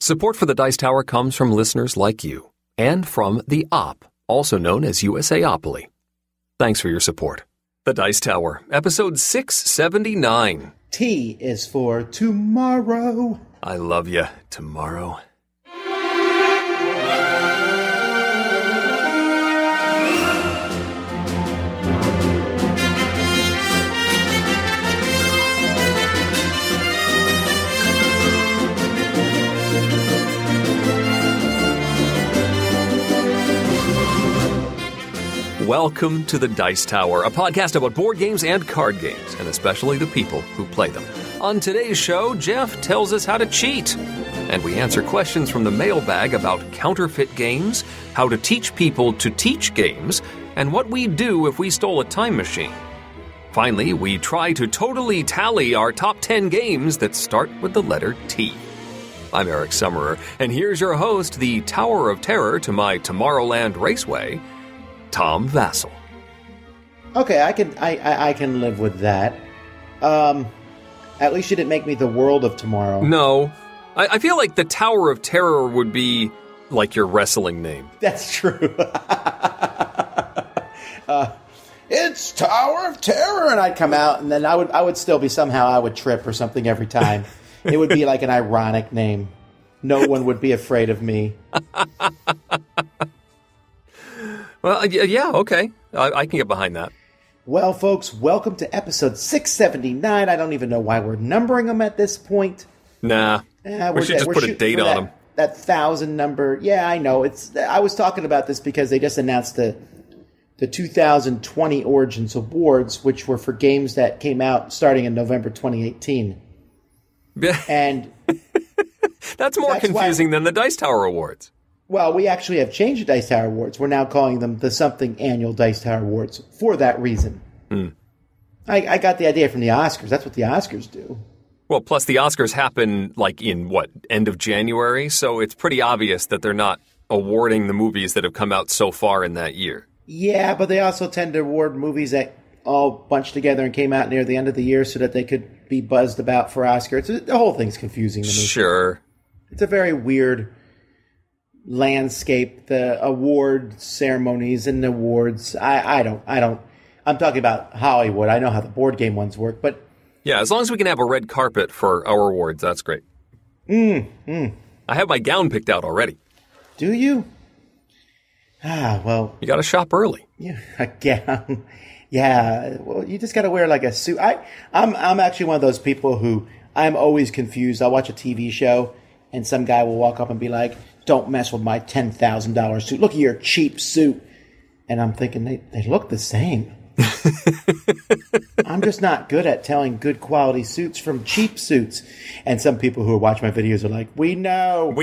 Support for the Dice Tower comes from listeners like you and from the Op, also known as USAopoly. Thanks for your support. The Dice Tower, episode 679. T is for tomorrow. I love you, tomorrow. Welcome to the Dice Tower, a podcast about board games and card games, and especially the people who play them. On today's show, Geoff tells us how to cheat, and we answer questions from the mailbag about counterfeit games, how to teach people to teach games, and what we'd do if we stole a time machine. Finally, we try to totally tally our top 10 games that start with the letter T. I'm Eric Summerer, and here's your host, the Tower of Terror to my Tomorrowland Raceway, Tom Vassell. Okay, I can live with that. At least you didn't make me the World of Tomorrow. No. I feel like the Tower of Terror would be like your wrestling name. That's true. It's Tower of Terror, and I'd come out, and then I would still be somehow I would trip or something every time. It would be like an ironic name. No one would be afraid of me. Well, yeah, okay. I can get behind that. Well, folks, welcome to episode 679. I don't even know why we're numbering them at this point. Nah, we should just put a date on them. That 1,000 number. Yeah, I know. I was talking about this because they just announced the 2020 Origins Awards, which were for games that came out starting in November 2018. And that's more confusing than the Dice Tower Awards. Well, we actually have changed the Dice Tower Awards. We're now calling them the Something Annual Dice Tower Awards for that reason. I got the idea from the Oscars. That's what the Oscars do. Well, plus the Oscars happen like in, end of January? So it's pretty obvious that they're not awarding the movies that have come out so far in that year. Yeah, but they also tend to award movies that all bunched together and came out near the end of the year so that they could be buzzed about for Oscars. The whole thing's confusing to me. Sure. It's a very weird landscape, the award ceremonies and awards. I don't. I'm talking about Hollywood. I know how the board game ones work, but yeah, as long as we can have a red carpet for our awards, that's great. I have my gown picked out already. Do you? Well, you got to shop early. Yeah, a gown. Yeah, well, you just got to wear like a suit. I'm actually one of those people who I'm always confused. I'll watch a TV show and some guy will walk up and be like, "Don't mess with my $10,000 suit. Look at your cheap suit." And I'm thinking, they look the same. I'm just not good at telling good quality suits from cheap suits. And some people who watch my videos are like, we know.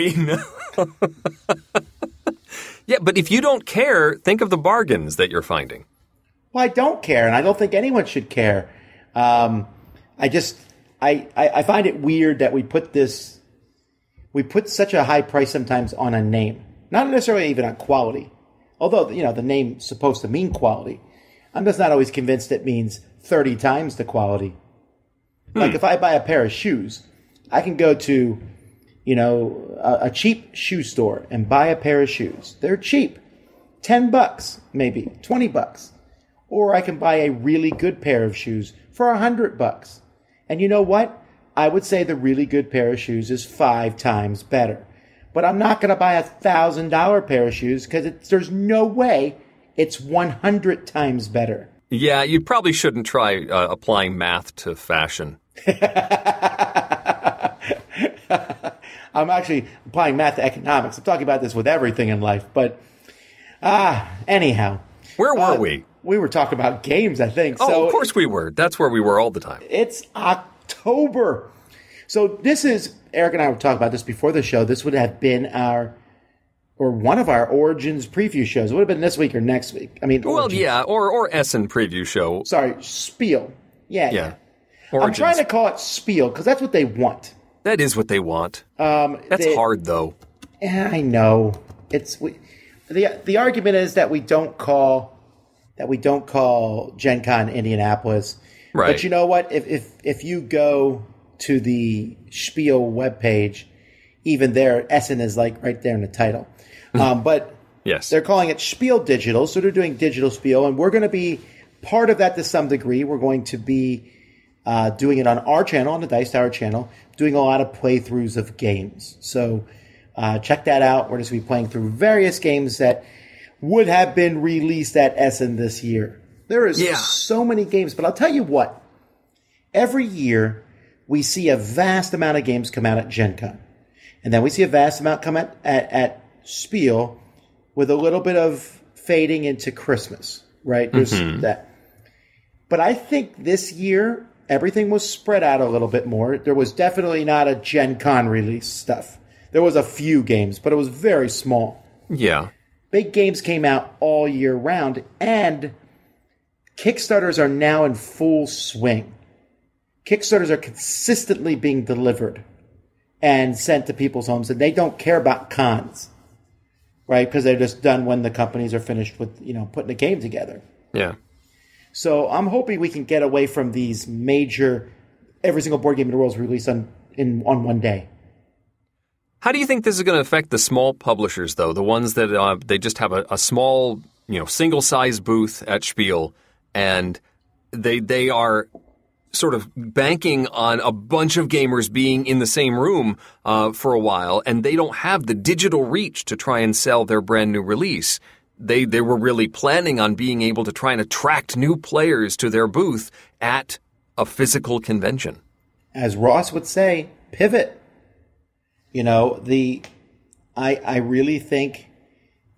Yeah, but if you don't care, think of the bargains that you're finding. Well, I don't care, and I don't think anyone should care. I find it weird that we put such a high price sometimes on a name. Not necessarily even on quality. Although, the name's supposed to mean quality. I'm just not always convinced it means 30 times the quality. Like if I buy a pair of shoes, I can go to, a cheap shoe store and buy a pair of shoes. They're cheap. $10, maybe $20. Or I can buy a really good pair of shoes for $100. And you know what? I would say the really good pair of shoes is 5 times better. But I'm not going to buy a $1,000 pair of shoes because there's no way it's 100 times better. Yeah, you probably shouldn't try applying math to fashion. I'm actually applying math to economics. I'm talking about this with everything in life. But, anyhow. Where were we? We were talking about games, I think. Oh, of course we were. That's where we were all the time. It's October. So this is, Eric and I were talking about this before the show. This would have been one of our Origins preview shows. It would have been this week or next week. I mean, well, Origins. yeah, or Essen preview show. Sorry, Spiel. Yeah. Origins. I'm trying to call it Spiel because that's what they want. That is what they want. That's hard, though. Yeah, I know. The argument is that we don't call Gen Con Indianapolis. Right. But you know what? If you go to the Spiel webpage, even there, Essen is like right there in the title. But yes, they're calling it Spiel Digital, so they're doing digital Spiel, and we're going to be part of that to some degree. We're going to be doing it on our channel, on the Dice Tower channel, doing a lot of playthroughs of games. So check that out. We're just going to be playing through various games that would have been released at Essen this year. There is so many games, but I'll tell you what. Every year, we see a vast amount of games come out at Gen Con. And then we see a vast amount come at Spiel with a little bit of fading into Christmas, right? There's that. But I think this year, everything was spread out a little bit more. There was definitely not a Gen Con release stuff. There was a few games, but it was very small. Yeah. Big games came out all year round, and Kickstarters are now in full swing. Kickstarters are consistently being delivered and sent to people's homes, and they don't care about cons, right? Because they're just done when the companies are finished with, putting the game together. Yeah. So I'm hoping we can get away from these major, every single board game in the world is released on one day. How do you think this is going to affect the small publishers, though? The ones that they just have a small, single-size booth at Spiel, and they are sort of banking on a bunch of gamers being in the same room for a while, and they don't have the digital reach to try and sell their brand new release. They were really planning on being able to try and attract new players to their booth at a physical convention. As Ross would say, pivot. I really think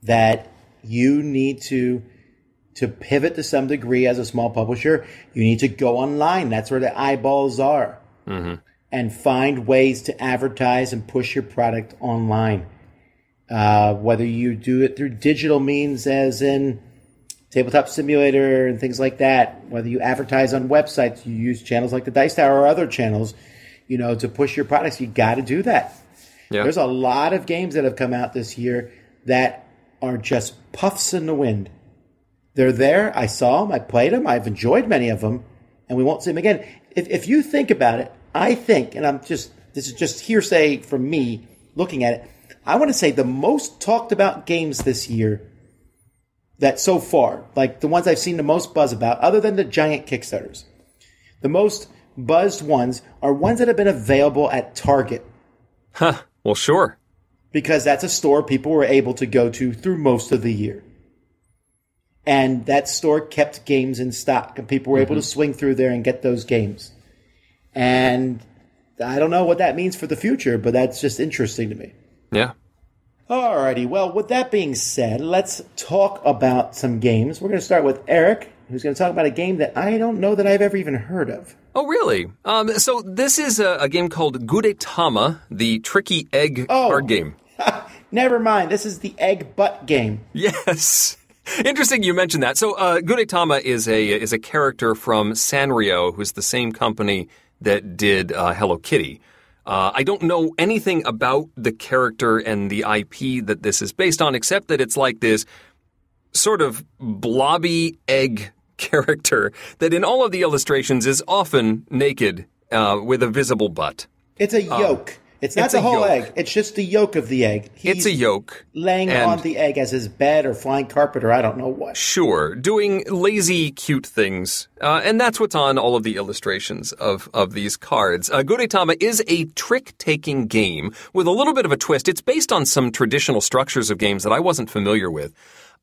that you need to pivot to some degree as a small publisher. You need to go online. That's where the eyeballs are. Mm-hmm. And find ways to advertise and push your product online. Whether you do it through digital means, as in Tabletop Simulator and things like that, whether you advertise on websites, you use channels like the Dice Tower or other channels, to push your products, you got to do that. Yeah. There's a lot of games that have come out this year that are just puffs in the wind. They're there. I saw them. I played them. I've enjoyed many of them, and we won't see them again. If you think about it, I think, and this is just hearsay from me looking at it, I want to say the most talked about games this year that so far, like the ones I've seen the most buzz about, other than the giant Kickstarters, the most buzzed ones are ones that have been available at Target. Huh. Well, sure. Because that's a store people were able to go to through most of the year. And that store kept games in stock, and people were able to swing through there and get those games. And I don't know what that means for the future, but that's just interesting to me. Yeah. Alrighty, well, with that being said, let's talk about some games. We're going to start with Eric, who's going to talk about a game that I don't know that I've ever even heard of. Oh, really? So this is a game called Gudetama, the tricky egg card game. Never mind. This is the egg butt game. Yes. Interesting you mentioned that. So Gudetama is a character from Sanrio, who's the same company that did Hello Kitty. I don't know anything about the character and the IP that this is based on, except that it's like this sort of blobby egg character that in all of the illustrations is often naked with a visible butt. It's a yolk. It's not the whole egg. It's just the yolk of the egg. It's a yolk. Laying on the egg as his bed or flying carpet or I don't know what. Sure. Doing lazy, cute things. And that's what's on all of the illustrations of these cards. Gudetama is a trick-taking game with a little bit of a twist. It's based on some traditional structures of games that I wasn't familiar with.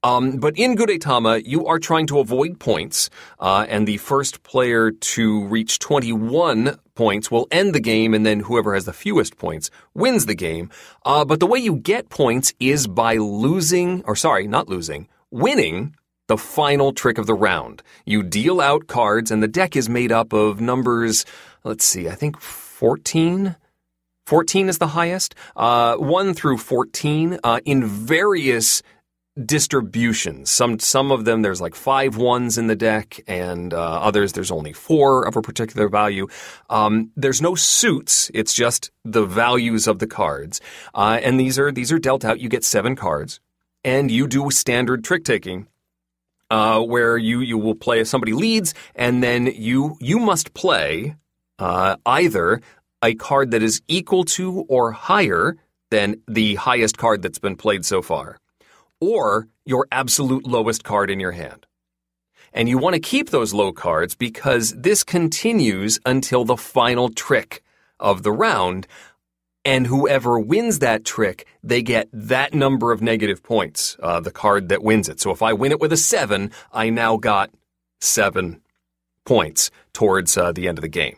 But in Gudetama, you are trying to avoid points, and the first player to reach 21 points will end the game, and then whoever has the fewest points wins the game. But the way you get points is by winning the final trick of the round. You deal out cards, and the deck is made up of numbers, let's see, I think 14? 14 is the highest. 1 through 14 in various distributions. Some of them there's like 5 ones in the deck, and others there's only 4 of a particular value. There's no suits. It's just the values of the cards. And these are dealt out. You get 7 cards, and you do standard trick taking. Where you will play if somebody leads, and then you must play either a card that is equal to or higher than the highest card that's been played so far, or your absolute lowest card in your hand. And you want to keep those low cards because this continues until the final trick of the round, and whoever wins that trick, they get that number of negative points, the card that wins it. So if I win it with a 7, I now got 7 points towards the end of the game.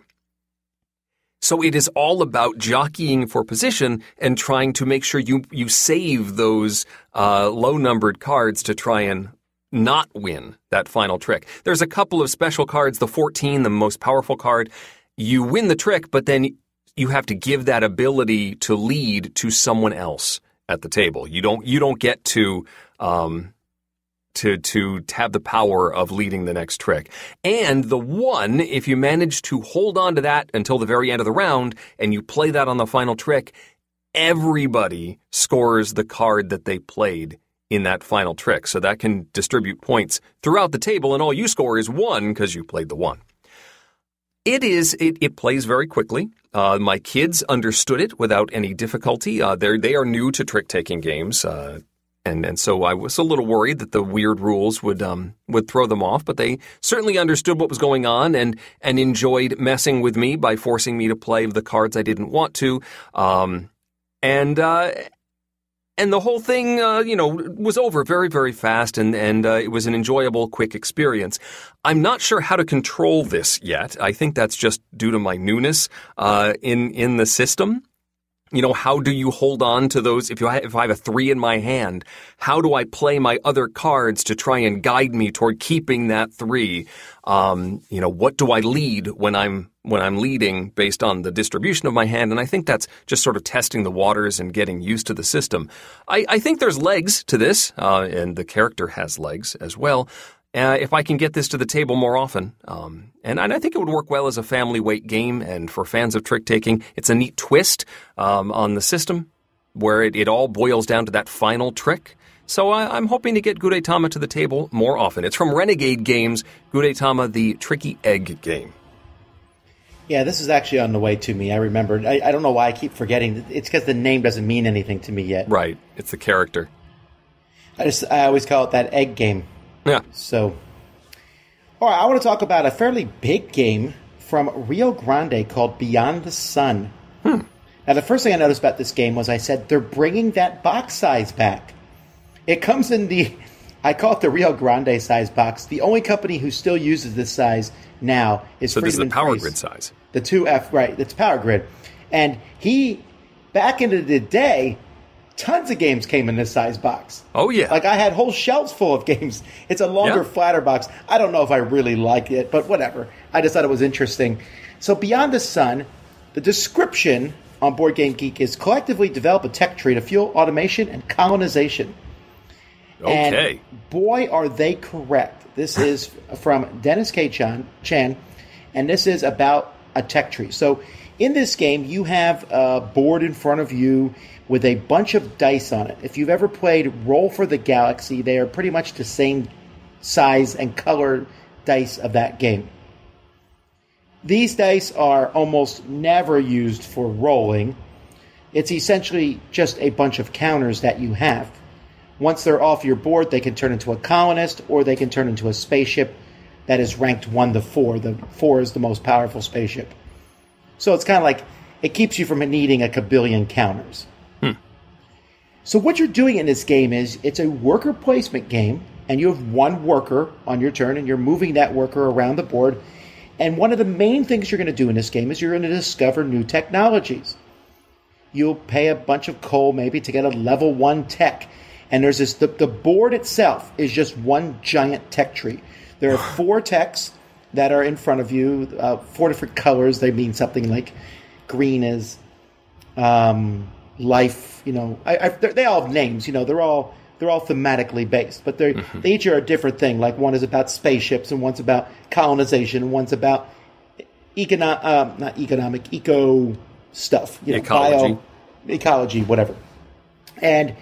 So it is all about jockeying for position and trying to make sure you save those low-numbered cards to try and not win that final trick. There's a couple of special cards, the 14, the most powerful card. You win the trick, but then you have to give that ability to lead to someone else at the table. You don't get to have the power of leading the next trick. And the 1, if you manage to hold on to that until the very end of the round and you play that on the final trick, everybody scores the card that they played in that final trick. So that can distribute points throughout the table, and all you score is 1 because you played the 1. It plays very quickly. My kids understood it without any difficulty. They are new to trick-taking games, and so I was a little worried that the weird rules would throw them off, but they certainly understood what was going on and enjoyed messing with me by forcing me to play the cards I didn't want to. And the whole thing, was over very, very fast, and it was an enjoyable, quick experience. I'm not sure how to control this yet. I think that's just due to my newness in the system. How do you hold on to those? If I have a 3 in my hand, how do I play my other cards to try and guide me toward keeping that 3? What do I lead when I'm leading based on the distribution of my hand? And I think that's just sort of testing the waters and getting used to the system. I think there's legs to this, and the character has legs as well. If I can get this to the table more often. And I think it would work well as a family weight game, and for fans of trick-taking, it's a neat twist on the system where it all boils down to that final trick. So I'm hoping to get Gudetama to the table more often. It's from Renegade Games, Gudetama, the Tricky Egg game. Yeah, this is actually on the way to me. I remembered. I don't know why I keep forgetting. It's because the name doesn't mean anything to me yet. Right. It's the character. I always call it that egg game. Yeah. So, all right, I want to talk about a fairly big game from Rio Grande called Beyond the Sun. Now, the first thing I noticed about this game was I said, they're bringing that box size back. It comes in I call it the Rio Grande size box. The only company who still uses this size now is So Freedom this is the Power Freeze. Grid size. The 2F, right, it's Power Grid. And back into the day, tons of games came in this size box. Oh, yeah. Like, I had whole shelves full of games. It's a longer, flatter box. I don't know if I really like it, but whatever. I just thought it was interesting. So, Beyond the Sun, the description on Board Game Geek is collectively develop a tech tree to fuel automation and colonization. Okay. And boy, are they correct. This is from Dennis K. Chan, and this is about a tech tree. So, in this game, you have a board in front of you with a bunch of dice on it. If you've ever played Roll for the Galaxy, they are pretty much the same size and color dice of that game. These dice are almost never used for rolling. It's essentially just a bunch of counters that you have. Once they're off your board, they can turn into a colonist, or they can turn into a spaceship that is ranked 1 to 4. The 4 is the most powerful spaceship. So it's kind of like, it keeps you from needing a kabillion counters. So what you're doing in this game is, it's a worker placement game, and you have one worker on your turn, and you're moving that worker around the board. And one of the main things you're going to do in this game is you're going to discover new technologies. You'll pay a bunch of coal maybe to get a level 1 tech. And there's this, the board itself is just one giant tech tree. There are 4 techs that are in front of you, 4 different colors. They mean something like green is life. They all have names. They're all thematically based, but they each are a different thing. Like, one is about spaceships, and one's about colonization, and one's about eco stuff. Ecology, whatever. And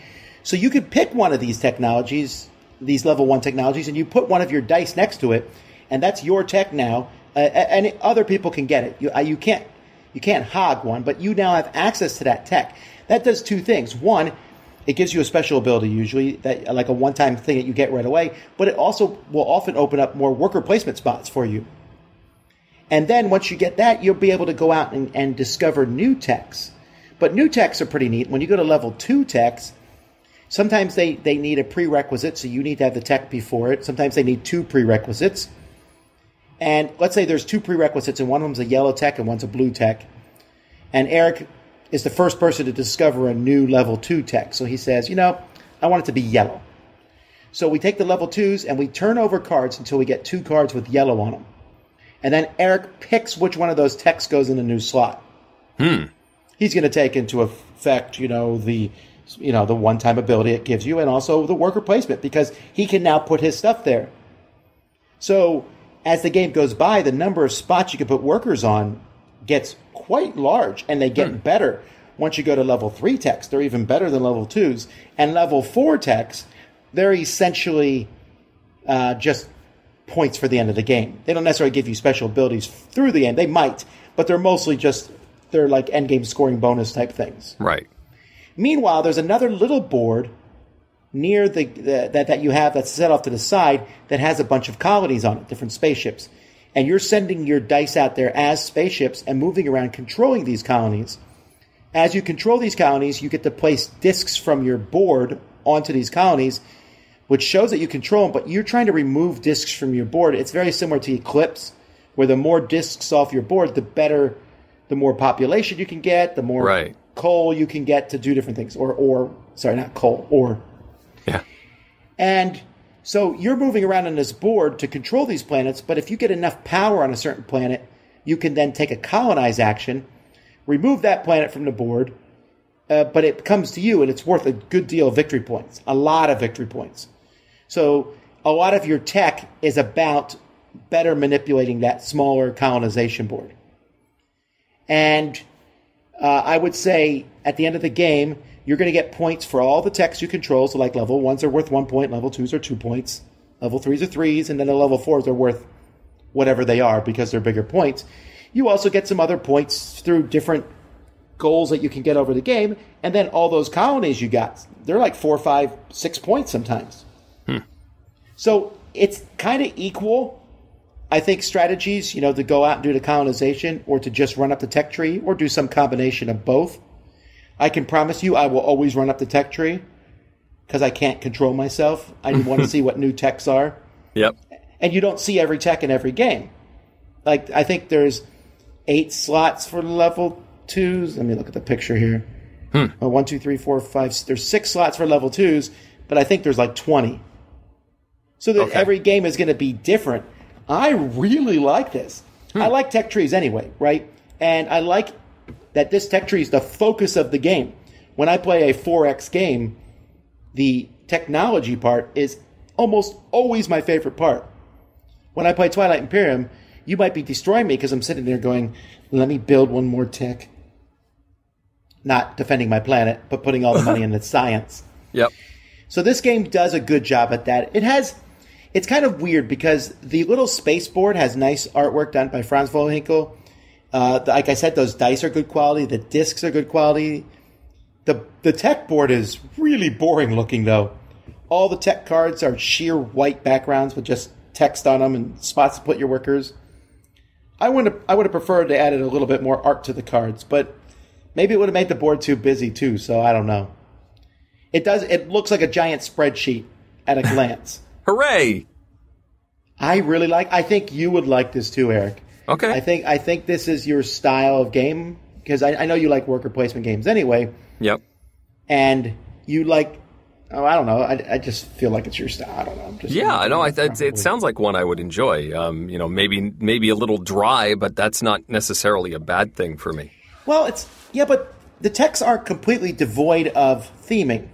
so you could pick one of these technologies, these level 1 technologies, and you put one of your dice next to it, and that's your tech now. And other people can get it. You can't hog one, but you now have access to that tech. That does two things. One, it gives you a special ability usually, that like a one-time thing that you get right away, but it also will often open up more worker placement spots for you. And then once you get that, you'll be able to go out and discover new techs. But new techs are pretty neat. When you go to level 2 techs, sometimes they need a prerequisite, so you need to have the tech before it. Sometimes they need 2 prerequisites. And let's say there's 2 prerequisites, and one of them's a yellow tech and one's a blue tech. And Eric is the first person to discover a new level 2 tech. So he says, I want it to be yellow. So we take the level 2s and we turn over cards until we get 2 cards with yellow on them. And then Eric picks which one of those techs goes in a new slot. He's going to take into effect, the one-time ability it gives you, and also the worker placement, because he can now put his stuff there. So as the game goes by, the number of spots you can put workers on gets quite large, and they get better. Once you go to level 3 techs, they're even better than level 2s. And level 4 techs, they're essentially just points for the end of the game. They don't necessarily give you special abilities through the end. They might, but they're mostly they're like endgame scoring bonus type things. Right. Meanwhile, there's another little board near that you have that's set off to the side that has a bunch of colonies on it, different spaceships. And you're sending your dice out there as spaceships and moving around controlling these colonies. As you control these colonies, you get to place discs from your board onto these colonies, which shows that you control them, but you're trying to remove discs from your board. It's very similar to Eclipse, where the more discs off your board, the more population you can get, the more coal you can get to do different things. Ore. Yeah. And so you're moving around on this board to control these planets, but if you get enough power on a certain planet, you can then take a colonize action, remove that planet from the board, but it comes to you, and it's worth a good deal of victory points, a lot of victory points. So a lot of your tech is about better manipulating that smaller colonization board. And I would say at the end of the game, you're going to get points for all the techs you control. So like level 1s are worth 1 point, level 2s are 2 points, level 3s are 3s, and then the level 4s are worth whatever they are because they're bigger points. You also get some other points through different goals that you can get over the game. And then all those colonies you got, they're like 4, 5, 6 points sometimes. So it's kind of equal, I think, strategies, to go out and do the colonization or to just run up the tech tree or do some combination of both. I can promise you I will always run up the tech tree because I can't control myself. I want to see what new techs are. Yep. And you don't see every tech in every game. Like, I think there's 8 slots for level 2s. Let me look at the picture here. 1, 2, 3, 4, 5. There's 6 slots for level 2s, but I think there's like 20. So that every game is going to be different. I really like this. I like tech trees anyway, right? And I like that this tech tree is the focus of the game. When I play a 4X game, the technology part is almost always my favorite part. When I play Twilight Imperium, you might be destroying me because I'm sitting there going, let me build one more tech. Not defending my planet, but putting all the money into science. Yep. So this game does a good job at that. It's kind of weird because the little space board has nice artwork done by Franz Vollwinkel. Like I said, those dice are good quality. The discs are good quality. The tech board is really boring looking, though. All the tech cards are sheer white backgrounds with just text on them and spots to put your workers. I would have preferred to added a little bit more art to the cards, but maybe it would have made the board too busy too, so I don't know. It looks like a giant spreadsheet at a glance. Hooray! I think you would like this too, Eric. Okay. I think this is your style of game, because I know you like worker placement games anyway. Yep. And you like, I don't know, I just feel like it's your style. I don't know. It sounds like one I would enjoy. Maybe a little dry, but that's not necessarily a bad thing for me. Well, but the techs aren't completely devoid of theming.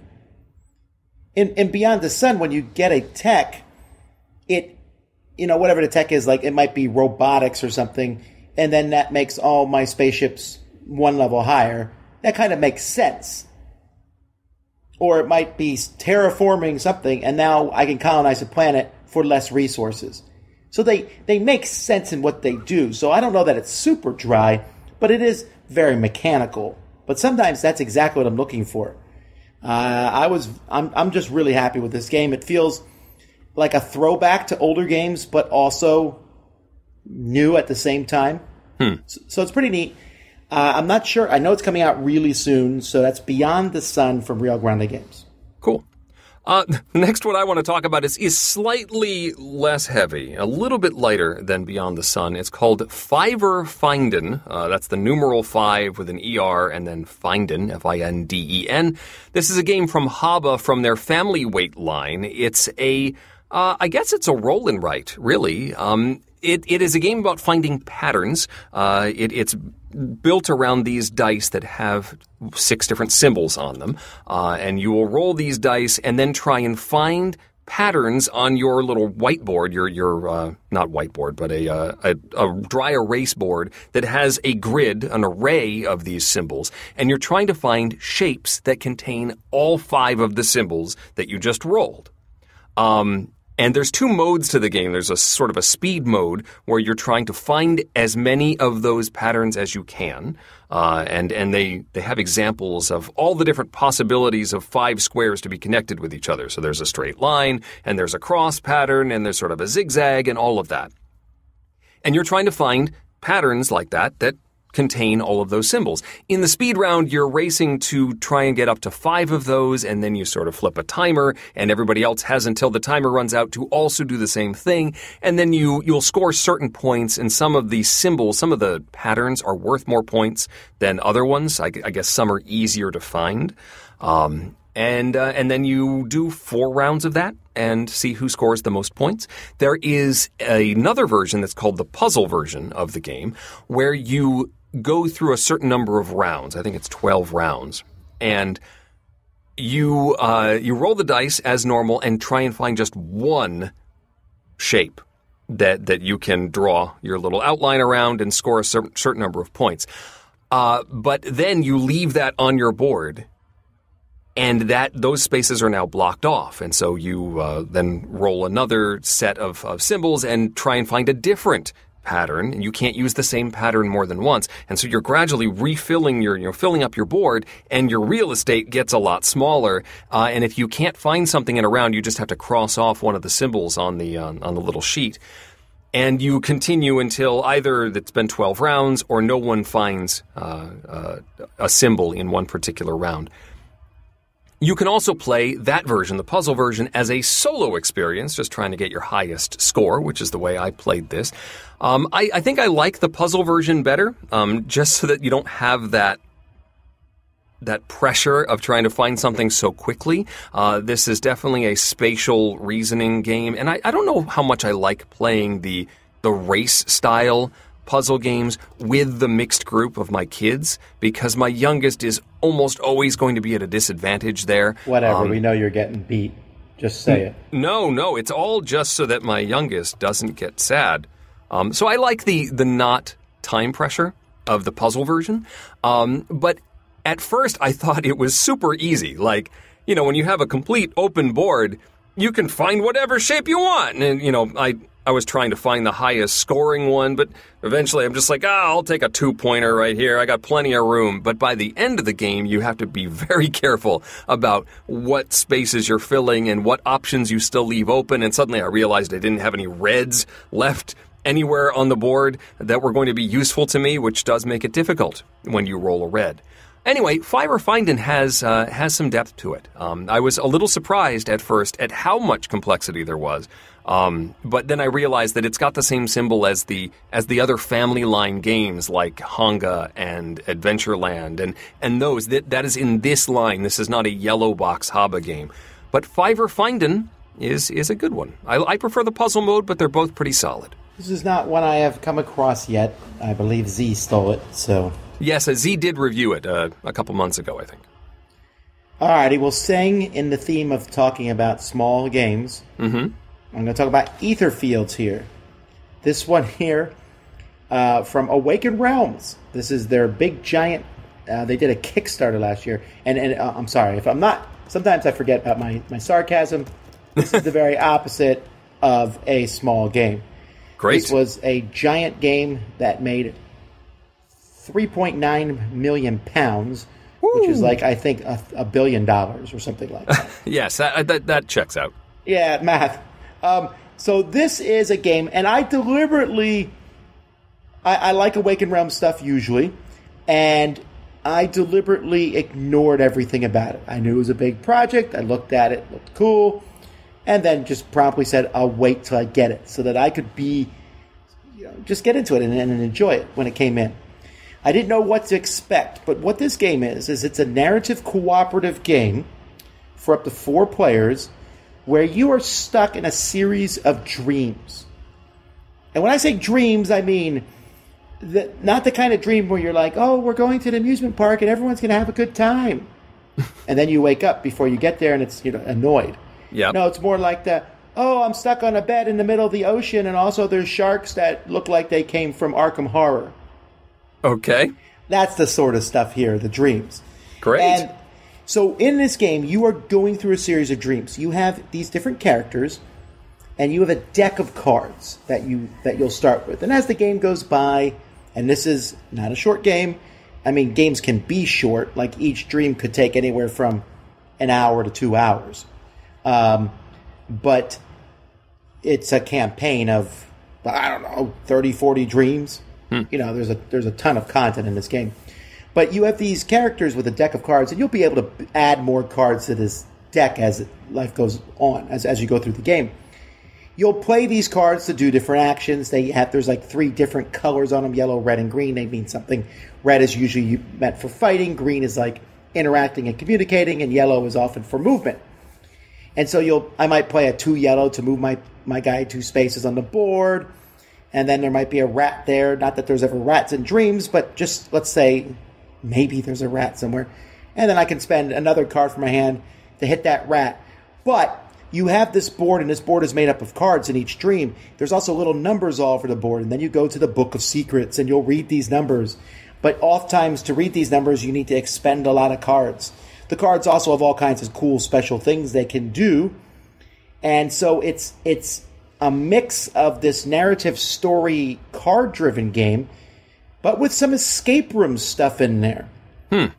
In Beyond the Sun, when you get a tech, whatever the tech is, like it might be robotics or something, and then that makes all my spaceships one level higher. That kind of makes sense. Or it might be terraforming something, and now I can colonize a planet for less resources. So they make sense in what they do. So I don't know that it's super dry, but it is very mechanical But sometimes that's exactly what I'm looking for. I'm just really happy with this game. It feels like a throwback to older games, but also new at the same time. So it's pretty neat. I'm not sure. I know it's coming out really soon, so that's Beyond the Sun from Rio Grande Games. Cool. Next one I want to talk about is slightly less heavy, a little bit lighter than Beyond the Sun. It's called Finden. That's the numeral 5 with an ER and then Finden, F-I-N-D-E-N. This is a game from Haba from their family weight line. It's I guess it's a roll and write, really. It is a game about finding patterns. It's built around these dice that have 6 different symbols on them. And you will roll these dice and then try and find patterns on your little whiteboard, your not whiteboard, but a dry erase board that has a grid, an array of these symbols. And you're trying to find shapes that contain all 5 of the symbols that you just rolled. And there's 2 modes to the game. There's a sort of a speed mode where you're trying to find as many of those patterns as you can. And they have examples of all the different possibilities of 5 squares to be connected with each other. So there's a straight line, and there's a cross pattern, and there's sort of a zigzag, and all of that. And you're trying to find patterns like that contain all of those symbols. In the speed round, you're racing to try and get up to 5 of those, and then you sort of flip a timer, and everybody else has until the timer runs out to also do the same thing, and then you'll score certain points, and some of the symbols, some of the patterns are worth more points than other ones. I guess some are easier to find. And then you do 4 rounds of that and see who scores the most points. There is another version that's called the puzzle version of the game, where you go through a certain number of rounds. I think it's 12 rounds. And you roll the dice as normal and try and find just one shape that you can draw your little outline around and score a certain number of points. But then you leave that on your board, and those spaces are now blocked off. And so you then roll another set of symbols and try and find a different pattern, and you can't use the same pattern more than once. And so you're gradually refilling filling up your board, and your real estate gets a lot smaller. And if you can't find something in a round, you just have to cross off one of the symbols on the little sheet. And you continue until either it's been 12 rounds or no one finds a symbol in one particular round. You can also play that version, the puzzle version, as a solo experience, just trying to get your highest score, which is the way I played this. I think I like the puzzle version better, just so that you don't have that pressure of trying to find something so quickly. This is definitely a spatial reasoning game, and I don't know how much I like playing the race-style puzzle games with the mixed group of my kids, because my youngest is almost always going to be at a disadvantage there. Whatever, we know you're getting beat. Just say it. No, it's all just so that my youngest doesn't get sad. So I like the not time pressure of the puzzle version. But at first I thought it was super easy. Like, when you have a complete open board, you can find whatever shape you want. And, I was trying to find the highest scoring one, but eventually I'm just like, I'll take a 2-pointer right here. I got plenty of room. But by the end of the game, you have to be very careful about what spaces you're filling and what options you still leave open. And suddenly I realized I didn't have any reds left anywhere on the board that were going to be useful to me, which does make it difficult when you roll a red. Anyway, Finden has some depth to it. I was a little surprised at first at how much complexity there was. But then I realized that it's got the same symbol as the other family line games like Honga and Adventureland and those. That is in this line. This is not a yellow box Haba game. But Finden is a good one. I prefer the puzzle mode, but they're both pretty solid. This is not one I have come across yet. I believe Z stole it, so... Yes, Z did review it a couple months ago, I think. Alrighty, well, staying in the theme of talking about small games, I'm going to talk about Etherfields here. This one here from Awakened Realms. This is their big giant... they did a Kickstarter last year. And I'm sorry, if I'm not... Sometimes I forget about my sarcasm. This is the very opposite of a small game. Great. This was a giant game that made £3.9 million, which is like, I think, $1 billion or something like that. Yes, that checks out. Yeah, math. So this is a game, and I deliberately... I like Awakened Realms stuff usually, and I deliberately ignored everything about it. I knew it was a big project. I looked at it, looked cool, and then just promptly said, I'll wait till I get it so that I could just get into it and enjoy it when it came in. I didn't know what to expect, but what this game is it's a narrative cooperative game for up to 4 players where you are stuck in a series of dreams. And when I say dreams, I mean... not the kind of dream where you're like, oh, we're going to the amusement park and everyone's going to have a good time. And then you wake up before you get there and it's annoyed. Yeah. No, it's more like I'm stuck on a bed in the middle of the ocean and also there's sharks that look like they came from Arkham Horror. Okay. That's the sort of stuff here, the dreams. Great. And so in this game, you are going through a series of dreams. You have these different characters and you have a deck of cards that you'll start with. And as the game goes by... And this is not a short game. I mean, games can be short. Like, each dream could take anywhere from an hour to 2 hours. But it's a campaign of, 30, 40 dreams. There's a ton of content in this game. But you have these characters with a deck of cards, and you'll be able to add more cards to this deck as life goes on, as you go through the game. You'll play these cards to do different actions. There's like 3 different colors on them, yellow, red, and green. They mean something. Red is usually meant for fighting. Green is like interacting and communicating. And yellow is often for movement. And so I might play a 2 yellow to move my guy 2 spaces on the board. And then there might be a rat there. Not that there's ever rats in dreams, but just let's say maybe there's a rat somewhere. And then I can spend another card from my hand to hit that rat. But... you have this board, and this board is made up of cards in each dream. There's also little numbers all over the board, and then you go to the Book of Secrets, and you'll read these numbers. But oftentimes, to read these numbers, you need to expend a lot of cards. The cards also have all kinds of cool special things they can do. And so it's a mix of this narrative story card-driven game, but with some escape room stuff in there. 3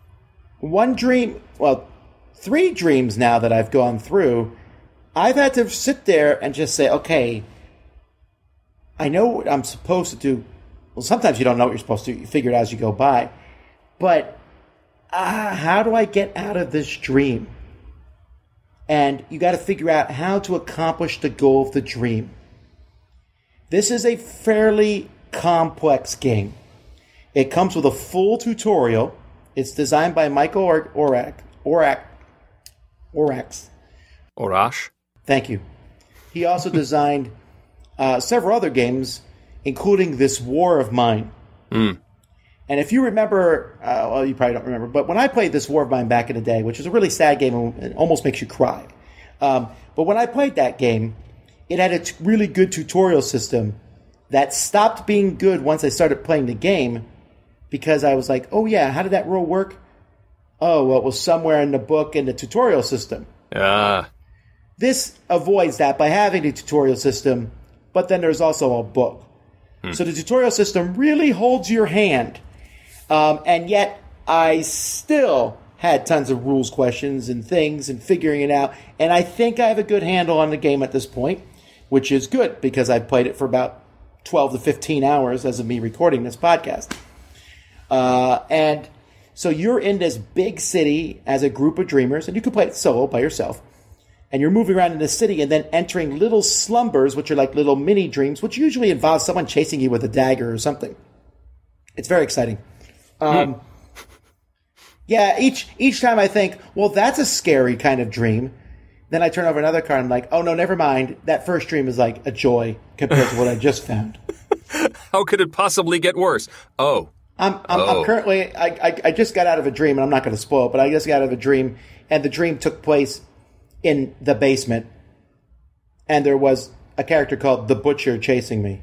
dreams now that I've gone through... I've had to sit there and just say, okay, I know what I'm supposed to do. Well, sometimes you don't know what you're supposed to do. You figure it out as you go by. But how do I get out of this dream? And you got to figure out how to accomplish the goal of the dream. This is a fairly complex game. It comes with a full tutorial. It's designed by Michael Orax. Thank you. He also designed several other games, including this War of Mine. And if you remember, you probably don't remember, but when I played this War of Mine back in the day, which is a really sad game and it almost makes you cry. But when I played that game, it had a really good tutorial system that stopped being good once I started playing the game because I was like, oh yeah, how did that rule work? Oh, well, it was somewhere in the book in the tutorial system. This avoids that by having the tutorial system, but then there's also a book. So the tutorial system really holds your hand. And yet, I still had tons of rules questions and things and figuring it out. And I think I have a good handle on the game at this point, which is good because I've played it for about 12 to 15 hours as of me recording this podcast. And so you're in this big city as a group of dreamers, and you can play it solo by yourself. And you're moving around in the city and then entering little slumbers, which are like little mini dreams, which usually involve someone chasing you with a dagger or something. It's very exciting. Yeah, each time I think, well, that's a scary kind of dream. Then I turn over another card and I'm like, oh, no, never mind. That first dream is like a joy compared to what I just found. How could it possibly get worse? I'm currently, I just got out of a dream, and I'm not going to spoil it, but I just got out of a dream, and the dream took place in the basement, and there was a character called the Butcher chasing me.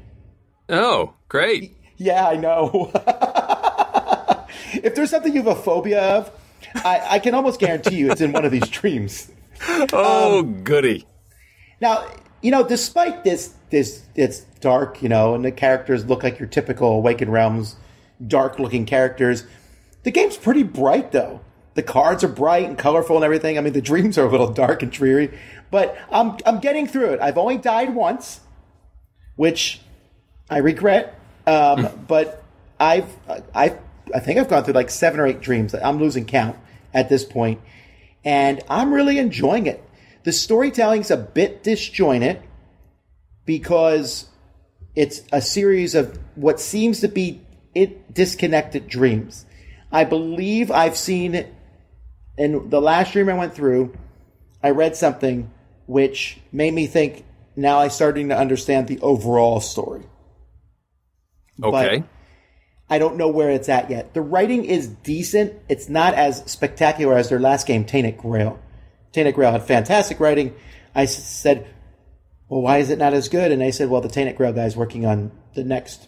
Oh, great. Yeah, I know. If there's something you have a phobia of, I can almost guarantee you it's in one of these dreams. Oh, goody. Now, despite this, it's dark, and the characters look like your typical Awakened Realms dark-looking characters. The game's pretty bright, though. The cards are bright and colorful and everything. I mean, the dreams are a little dark and dreary, but I'm getting through it. I've only died once, which I regret. But I think I've gone through like 7 or 8 dreams. I'm losing count at this point, and I'm really enjoying it. The storytelling's a bit disjointed because it's a series of what seems to be disconnected dreams. I believe I've seen, in the last dream I went through, I read something which made me think, now I'm starting to understand the overall story. Okay. But I don't know where it's at yet. The writing is decent. It's not as spectacular as their last game, Tainted Grail. Tainted Grail had fantastic writing. I said, well, why is it not as good? And they said, well, the Tainted Grail guy's working on the next,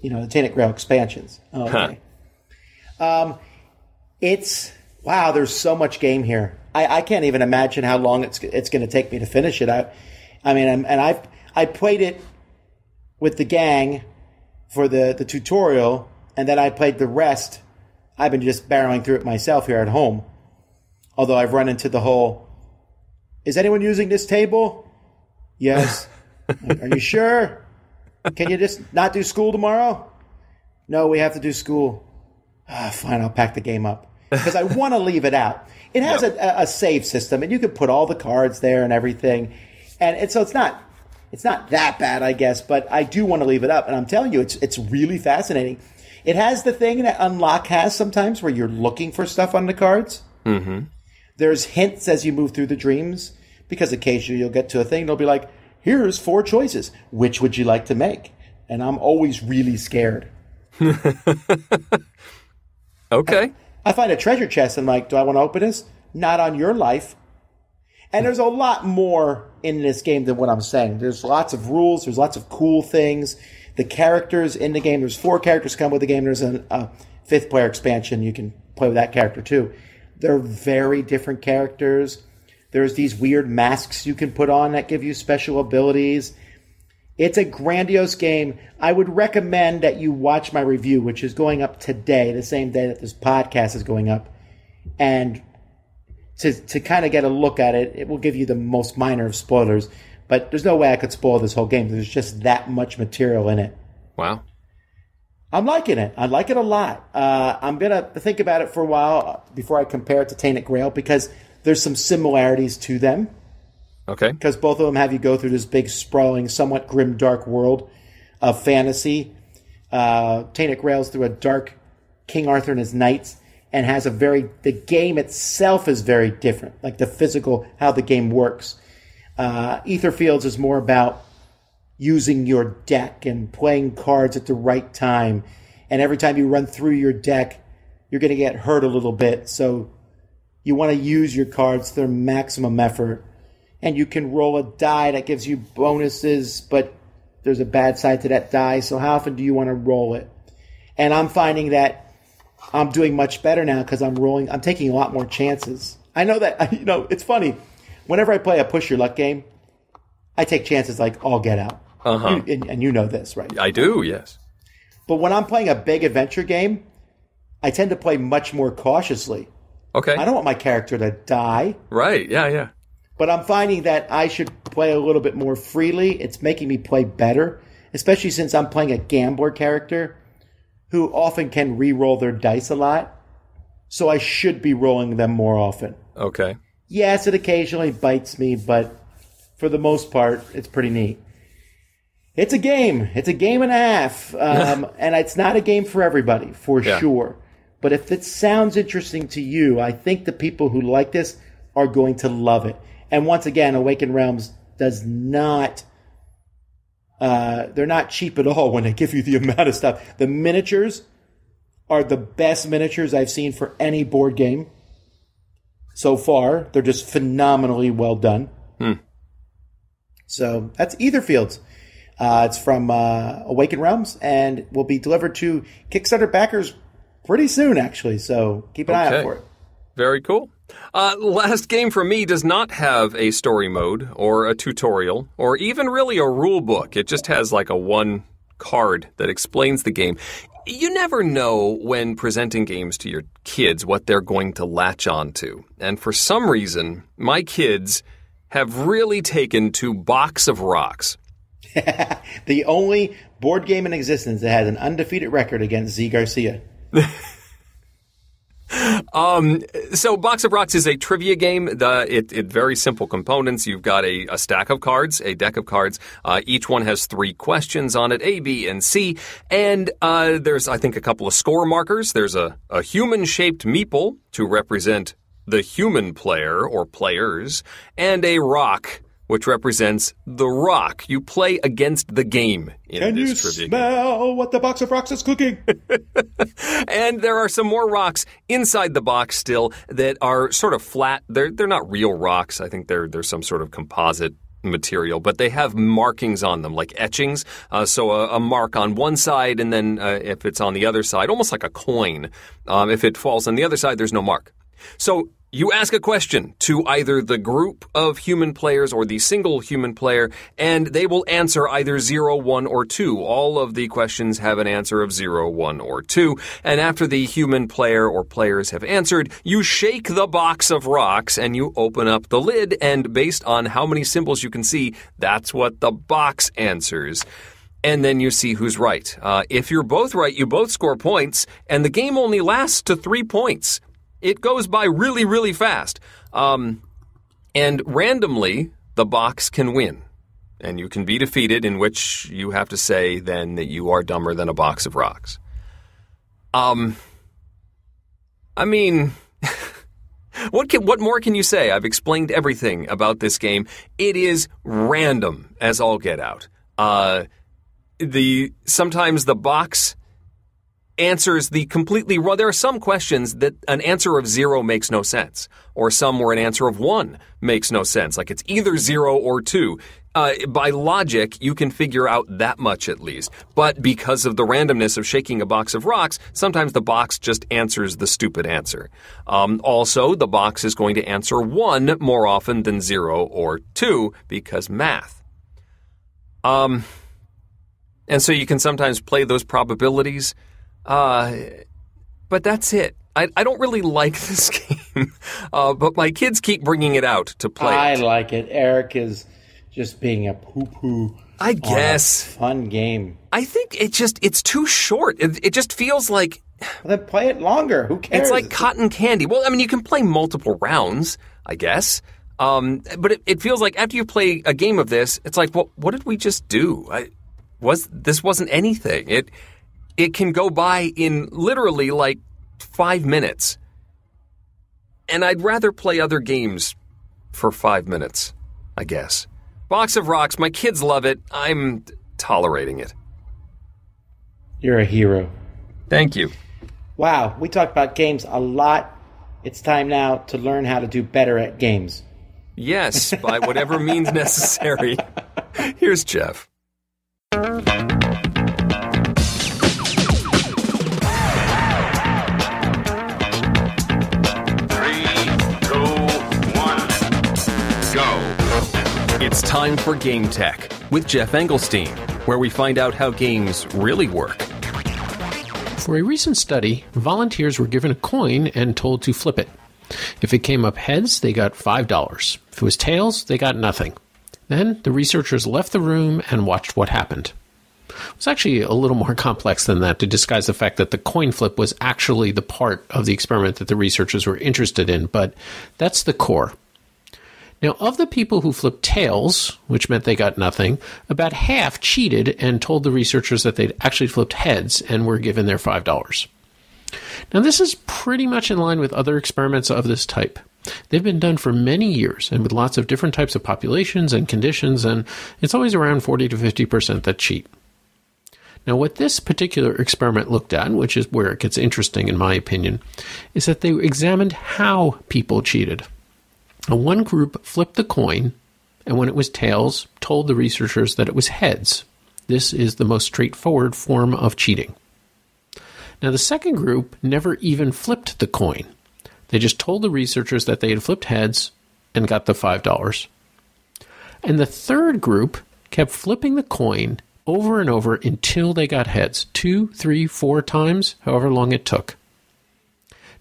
the Tainted Grail expansions. Oh, okay. Wow, there's so much game here. I can't even imagine how long it's going to take me to finish it. I played it with the gang for the tutorial, and then I played the rest. I've been just barreling through it myself here at home. Although I've run into the whole, is anyone using this table? Yes. Are you sure? Can you just not do school tomorrow? No, we have to do school. Fine, I'll pack the game up. Because I want to leave it out. It has a save system, and you can put all the cards there and everything. And so it's not that bad, I guess, but I do want to leave it up. And I'm telling you, it's really fascinating. It has the thing that Unlock has sometimes where you're looking for stuff on the cards. Mm-hmm. There's hints as you move through the dreams, because occasionally you'll get to a thing, they'll be like, here's 4 choices. Which would you like to make? And I'm always really scared. Okay. I find a treasure chest and I'm like, do I want to open this? Not on your life. And there's a lot more in this game than what I'm saying. There's lots of rules. There's lots of cool things. The characters in the game, there's 4 characters come with the game. There's a 5th player expansion. You can play with that character too. They're very different characters. There's these weird masks you can put on that give you special abilities. It's a grandiose game. I would recommend that you watch my review, which is going up today, the same day that this podcast is going up. And to kind of get a look at it, it will give you the most minor of spoilers. But there's no way I could spoil this whole game. There's just that much material in it. Wow. I'm liking it. I like it a lot. I'm going to think about it for a while before I compare it to Tainted Grail, because there's some similarities to them. Okay. Because both of them have you go through this big, sprawling, somewhat grim, dark world of fantasy. Tainted Grail's through a dark King Arthur and his knights, and has the game itself is very different. Like the physical, how the game works. Etherfields is more about using your deck and playing cards at the right time. And every time you run through your deck, you're going to get hurt a little bit. So you want to use your cards to their maximum effort. And you can roll a die that gives you bonuses, but there's a bad side to that die. So how often do you want to roll it? And I'm finding that I'm doing much better now because I'm taking a lot more chances. I know that, it's funny. Whenever I play a push your luck game, I take chances like all get out. Uh-huh. And you know this, right? I do, yes. But when I'm playing a big adventure game, I tend to play much more cautiously. Okay. I don't want my character to die. Right, yeah. But I'm finding that I should play a little bit more freely. It's making me play better, especially since I'm playing a gambler character who often can re-roll their dice a lot. So I should be rolling them more often. Okay. Yes, it occasionally bites me, but for the most part, it's pretty neat. It's a game. It's a game and a half. And it's not a game for everybody, for sure. But if it sounds interesting to you, I think the people who like this are going to love it. And once again, Awakened Realms does not... they're not cheap at all when they give you the amount of stuff. The miniatures are the best miniatures I've seen for any board game so far. They're just phenomenally well done. So that's Etherfields. It's from Awakened Realms and will be delivered to Kickstarter backers pretty soon, actually. So keep an eye out for it. Very cool. Last game for me does not have a story mode or a tutorial or even really a rule book. It just has like a 1 card that explains the game. You never know when presenting games to your kids what they're going to latch on to. And for some reason, my kids have really taken to Box of Rocks. The only board game in existence that has an undefeated record against Z Garcia. So Box of Rocks is a trivia game. It very simple components. You've got a stack of cards, a deck of cards. Each one has 3 questions on it, A, B, and C. And there's, I think, a couple of score markers. There's a human-shaped meeple to represent the human player or players, and a rock, which represents the rock. You play against the game in this trivia game. Can you smell what the Box of Rocks is cooking? And there are some more rocks inside the box still that are sort of flat. They're not real rocks. I think they're some sort of composite material, but they have markings on them, like etchings. So a mark on one side, and then if it's on the other side, almost like a coin. If it falls on the other side, there's no mark. So you ask a question to either the group of human players or the single human player, and they will answer either 0, 1, or 2. All of the questions have an answer of 0, 1, or 2. And after the human player or players have answered, you shake the box of rocks and you open up the lid, and based on how many symbols you can see, that's what the box answers. And then you see who's right. If you're both right, you both score points, and the game only lasts to 3 points. It goes by really, really fast. And randomly, the box can win. And you can be defeated, in which you have to say then that you are dumber than a box of rocks. I mean, what more can you say? I've explained everything about this game. It is random as all get out. Sometimes the box answers the completely wrong. There are some questions that an answer of 0 makes no sense, or some where an answer of 1 makes no sense. Like it's either 0 or 2. By logic, you can figure out that much at least. But because of the randomness of shaking a box of rocks, sometimes the box just answers the stupid answer. Also, the box is going to answer 1 more often than 0 or 2 because math. And so you can sometimes play those probabilities. But that's it. I don't really like this game, but my kids keep bringing it out to play I like it. Eric is just being a poo-poo. I guess. Fun game. I think it's too short. It just feels like... Well, then play it longer. Who cares? It's like cotton candy. Well, I mean, you can play multiple rounds, I guess. But it feels like after you play a game of this, it's like, well, what did we just do? This wasn't anything. It can go by in literally like 5 minutes. And I'd rather play other games for 5 minutes, I guess. Box of Rocks, my kids love it. I'm tolerating it. You're a hero. Thank you. Wow, we talked about games a lot. It's time now to learn how to do better at games. Yes, by whatever means necessary. Here's Geoff. 3, 2, 1, go. It's time for Game Tech with Geoff Engelstein, where we find out how games really work. For a recent study, volunteers were given a coin and told to flip it. If it came up heads, they got $5. If it was tails, they got nothing. Then the researchers left the room and watched what happened. It was actually a little more complex than that to disguise the fact that the coin flip was actually the part of the experiment that the researchers were interested in, but that's the core. Now, of the people who flipped tails, which meant they got nothing, about half cheated and told the researchers that they'd actually flipped heads and were given their $5. Now, this is pretty much in line with other experiments of this type. They've been done for many years and with lots of different types of populations and conditions, and it's always around 40 to 50% that cheat. Now, what this particular experiment looked at, which is where it gets interesting in my opinion, is that they examined how people cheated. Now, one group flipped the coin, and when it was tails, told the researchers that it was heads. This is the most straightforward form of cheating. Now, the second group never even flipped the coin. They just told the researchers that they had flipped heads and got the $5. And the third group kept flipping the coin over and over until they got heads, 2, 3, 4 times, however long it took.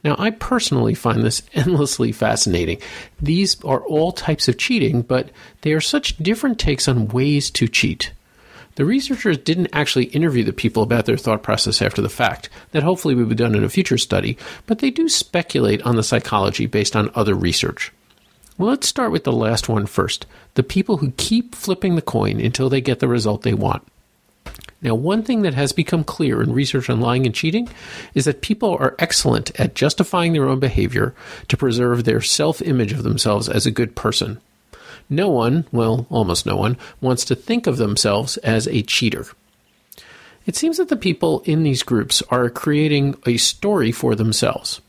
Now, I personally find this endlessly fascinating. These are all types of cheating, but they are such different takes on ways to cheat. The researchers didn't actually interview the people about their thought process after the fact. That hopefully will be done in a future study, but they do speculate on the psychology based on other research. Well, let's start with the last one first. The people who keep flipping the coin until they get the result they want. Now, one thing that has become clear in research on lying and cheating is that people are excellent at justifying their own behavior to preserve their self-image of themselves as a good person. No one, well, almost no one, wants to think of themselves as a cheater. It seems that the people in these groups are creating a story for themselves.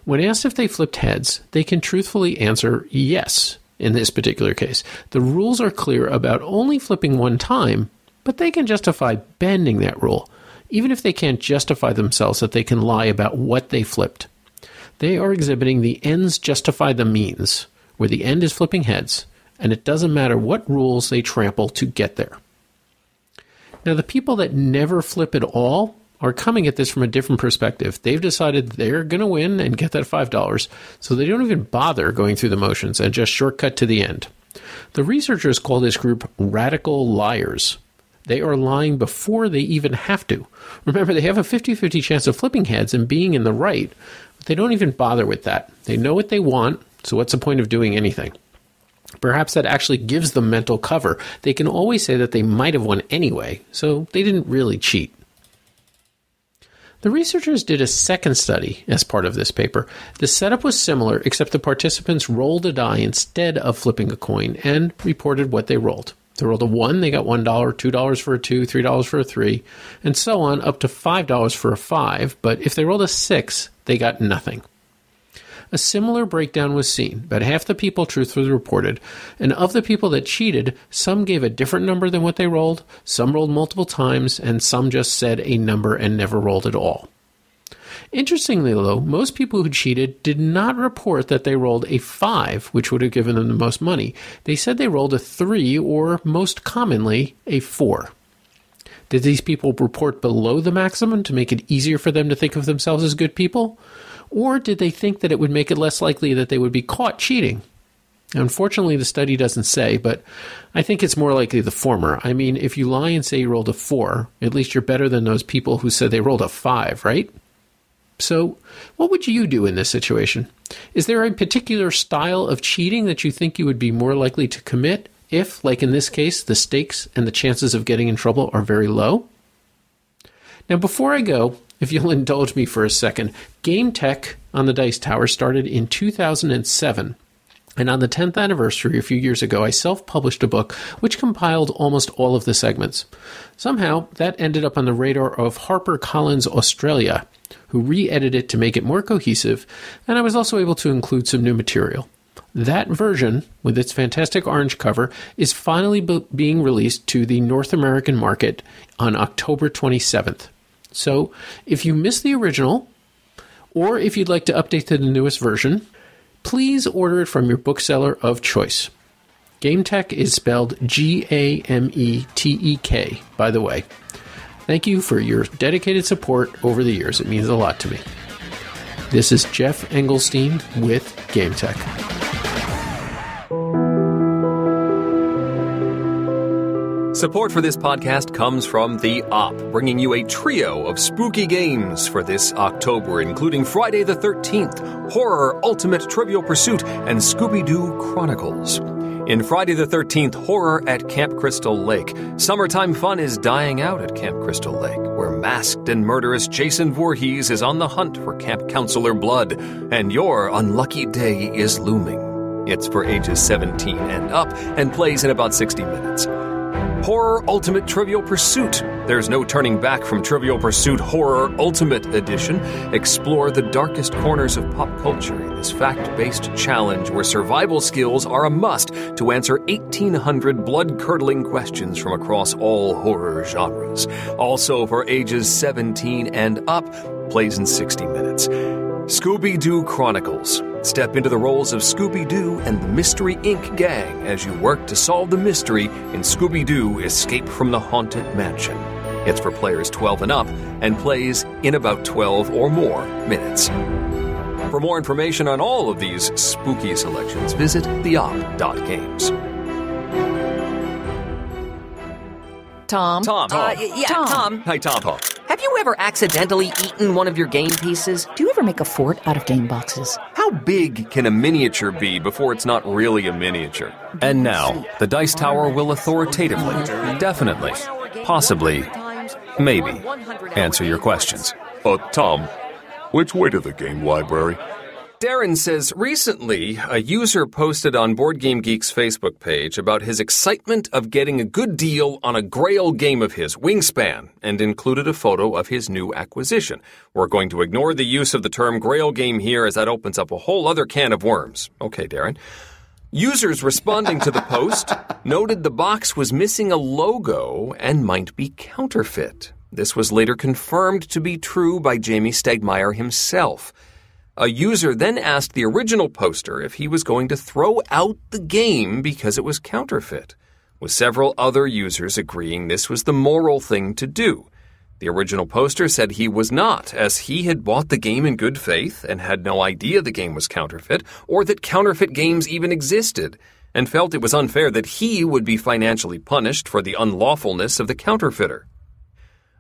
When asked if they flipped heads, they can truthfully answer yes in this particular case. The rules are clear about only flipping one time, but they can justify bending that rule, even if they can't justify themselves that they can lie about what they flipped. They are exhibiting the ends justify the means, where the end is flipping heads, and it doesn't matter what rules they trample to get there. Now, the people that never flip at all are coming at this from a different perspective. They've decided they're going to win and get that $5, so they don't even bother going through the motions and just shortcut to the end. The researchers call this group radical liars. They are lying before they even have to. Remember, they have a 50-50 chance of flipping heads and being in the right, but they don't even bother with that. They know what they want, so what's the point of doing anything? Perhaps that actually gives them mental cover. They can always say that they might have won anyway, so they didn't really cheat. The researchers did a second study as part of this paper. The setup was similar, except the participants rolled a die instead of flipping a coin and reported what they rolled. They rolled a 1, they got $1, $2 for a 2, $3 for a 3, and so on up to $5 for a 5, but if they rolled a 6, they got nothing. A similar breakdown was seen. About half the people truthfully reported, and of the people that cheated, some gave a different number than what they rolled, some rolled multiple times, and some just said a number and never rolled at all. Interestingly, though, most people who cheated did not report that they rolled a 5, which would have given them the most money. They said they rolled a 3, or most commonly, a 4. Did these people report below the maximum to make it easier for them to think of themselves as good people? Or did they think that it would make it less likely that they would be caught cheating? Unfortunately, the study doesn't say, but I think it's more likely the former. I mean, if you lie and say you rolled a 4, at least you're better than those people who said they rolled a 5, right? So, what would you do in this situation? Is there a particular style of cheating that you think you would be more likely to commit if, like in this case, the stakes and the chances of getting in trouble are very low? Now, before I go, if you'll indulge me for a second, game tech on the Dice Tower started in 2007. And on the 10th anniversary, a few years ago, I self-published a book which compiled almost all of the segments. Somehow, that ended up on the radar of HarperCollins Australia, who re-edited it to make it more cohesive, and I was also able to include some new material. That version, with its fantastic orange cover, is finally being released to the North American market on October 27th. So, if you missed the original, or if you'd like to update to the newest version, please order it from your bookseller of choice. GameTech is spelled Gametek, by the way. Thank you for your dedicated support over the years. It means a lot to me. This is Geoff Engelstein with GameTech. Support for this podcast comes from The Op, bringing you a trio of spooky games for this October, including Friday the 13th, Horror Ultimate Trivial Pursuit, and Scooby-Doo Chronicles. In Friday the 13th, Horror at Camp Crystal Lake, summertime fun is dying out at Camp Crystal Lake, where masked and murderous Jason Voorhees is on the hunt for Camp Counselor Blood, and your unlucky day is looming. It's for ages 17 and up, and plays in about 60 minutes. Horror Ultimate Trivial Pursuit. There's no turning back from Trivial Pursuit Horror Ultimate Edition. Explore the darkest corners of pop culture in this fact-based challenge where survival skills are a must to answer 1,800 blood-curdling questions from across all horror genres. Also for ages 17 and up, plays in 60 minutes. Scooby-Doo Chronicles. Step into the roles of Scooby-Doo and the Mystery Inc. gang as you work to solve the mystery in Scooby-Doo Escape from the Haunted Mansion. It's for players 12 and up and plays in about 12 or more minutes. For more information on all of these spooky selections, visit theop.games. Tom? Tom. Tom. Hi, Tom. Have you ever accidentally eaten one of your game pieces? Do you ever make a fort out of game boxes? How big can a miniature be before it's not really a miniature? And now, the Dice Tower will authoritatively, definitely, possibly, maybe, answer your questions. Tom, which way to the game library? Darren says, recently, a user posted on Board Game Geek's Facebook page about his excitement of getting a good deal on a Grail game of his, Wingspan, and included a photo of his new acquisition. We're going to ignore the use of the term Grail game here as that opens up a whole other can of worms. Okay, Darren. Users responding to the post noted the box was missing a logo and might be counterfeit. This was later confirmed to be true by Jamie Stegmaier himself. A user then asked the original poster if he was going to throw out the game because it was counterfeit, with several other users agreeing this was the moral thing to do. The original poster said he was not, as he had bought the game in good faith and had no idea the game was counterfeit or that counterfeit games even existed, and felt it was unfair that he would be financially punished for the unlawfulness of the counterfeiter.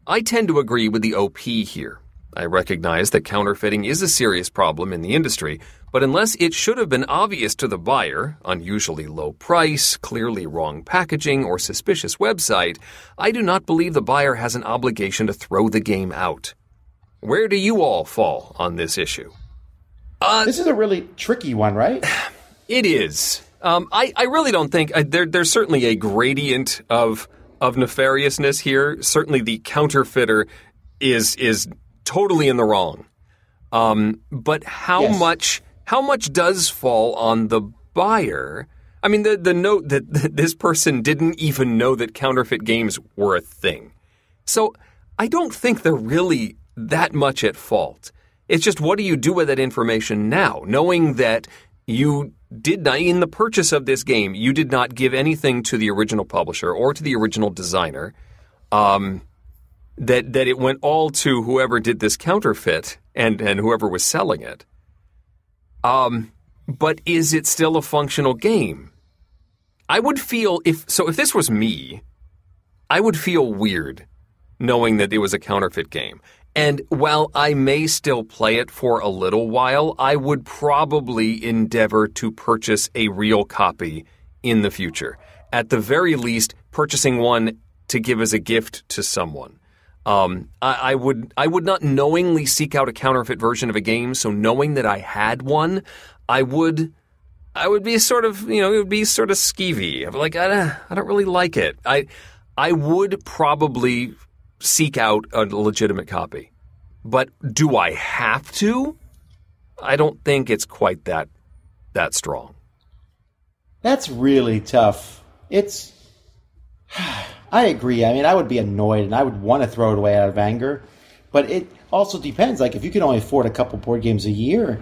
I tend to agree with the OP here. I recognize that counterfeiting is a serious problem in the industry, but unless it should have been obvious to the buyer, unusually low price, clearly wrong packaging, or suspicious website, I do not believe the buyer has an obligation to throw the game out. Where do you all fall on this issue? This is a really tricky one, right? It is. I really don't think there's certainly a gradient of nefariousness here. Certainly the counterfeiter is totally in the wrong. But how much does fall on the buyer? I mean, the note that this person didn't even know that counterfeit games were a thing. So I don't think they're really that much at fault. It's just, what do you do with that information now, knowing that you did not, in the purchase of this game, you did not give anything to the original publisher or to the original designer, that it went all to whoever did this counterfeit and whoever was selling it. But is it still a functional game? I would feel, if this was me, I would feel weird knowing that it was a counterfeit game. And while I may still play it for a little while, I would probably endeavor to purchase a real copy in the future. At the very least, purchasing one to give as a gift to someone. I would not knowingly seek out a counterfeit version of a game, so knowing that I had one, I would be sort of, it would be sort of skeevy. I'm like, I don't really like it. I would probably seek out a legitimate copy. But do I have to? I don't think it's quite that strong. That's really tough. I agree. I mean, I would be annoyed and I would want to throw it away out of anger. But it also depends. Like, if you can only afford a couple board games a year,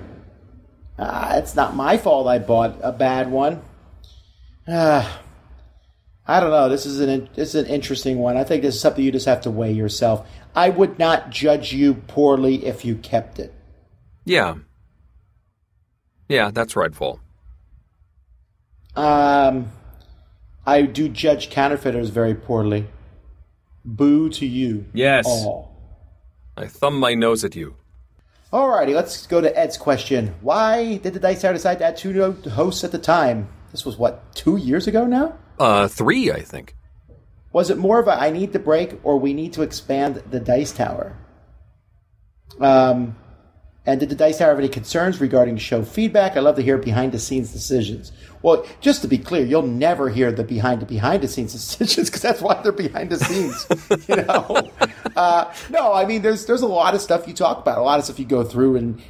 it's not my fault I bought a bad one. I don't know. This is an interesting one. I think this is something you just have to weigh yourself. I would not judge you poorly if you kept it. Yeah. Yeah, that's rightful. I do judge counterfeiters very poorly. Boo to you. Yes. All. I thumb my nose at you. Alrighty, let's go to Ed's question. Why did the Dice Tower decide to add 2 new hosts at the time? This was, 2 years ago now? 3, I think. Was it more of a I need to break or we need to expand the Dice Tower? And did the Dice Tower have any concerns regarding show feedback? I love to hear behind-the-scenes decisions. Well, just to be clear, you'll never hear the behind-the-scenes decisions because that's why they're behind the scenes. No, I mean, there's a lot of stuff you talk about, a lot of stuff you go through, and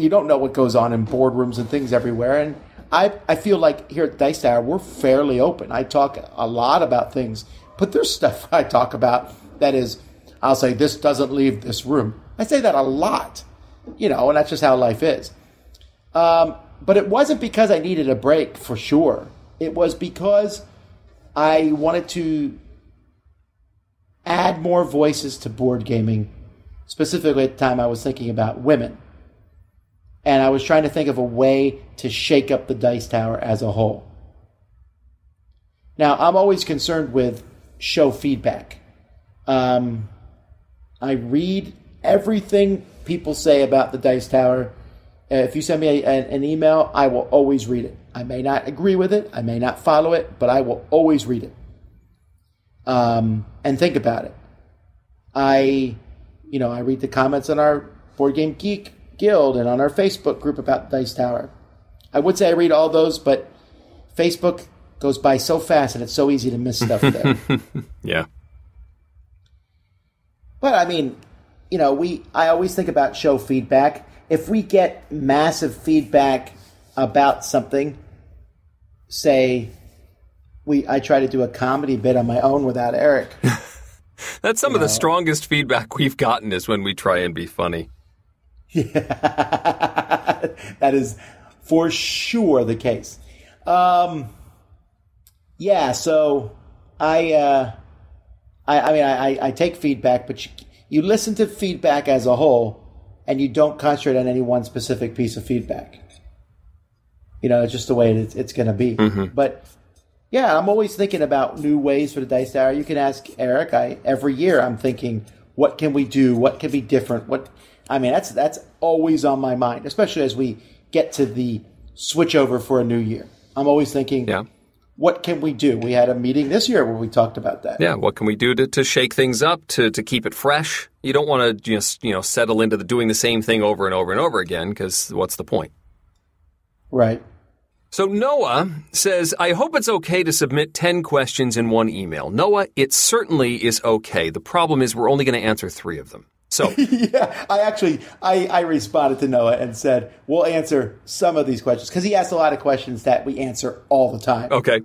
you don't know what goes on in boardrooms and things everywhere. And I feel like here at Dice Tower, we're fairly open. I talk a lot about things, but there's stuff I talk about that is, I'll say, this doesn't leave this room. I say that a lot. and that's just how life is. But it wasn't because I needed a break, for sure. It was because I wanted to add more voices to board gaming. Specifically, at the time, I was thinking about women. And I was trying to think of a way to shake up the Dice Tower as a whole. Now, I'm always concerned with show feedback. I read everything people say about the Dice Tower. If you send me an email, I will always read it. I may not agree with it. I may not follow it, but I will always read it. And think about it. I read the comments on our Board Game Geek Guild and on our Facebook group about the Dice Tower. I would say I read all those, but Facebook goes by so fast and it's so easy to miss stuff there. Yeah. But I mean, I always think about show feedback. If we get massive feedback about something, say I try to do a comedy bit on my own without Eric. That's some of the strongest feedback we've gotten is when we try and be funny. Yeah, that is for sure the case. So I take feedback, but you listen to feedback as a whole, and you don't concentrate on any one specific piece of feedback. It's just the way it's going to be. Mm-hmm. But yeah, I'm always thinking about new ways for the Dice Tower. You can ask Eric. Every year I'm thinking, what can we do? What can be different? That's always on my mind, especially as we get to the switch over for a new year. I'm always thinking, what can we do? We had a meeting this year where we talked about that. Yeah, what can we do to shake things up, to keep it fresh? You don't want to just, settle into doing the same thing over and over and over again, because what's the point? Right. So Noah says, I hope it's okay to submit 10 questions in one email. Noah, it certainly is okay. The problem is we're only going to answer 3 of them. So yeah, I responded to Noah and said, we'll answer some of these questions, because he asked a lot of questions that we answer all the time. Okay.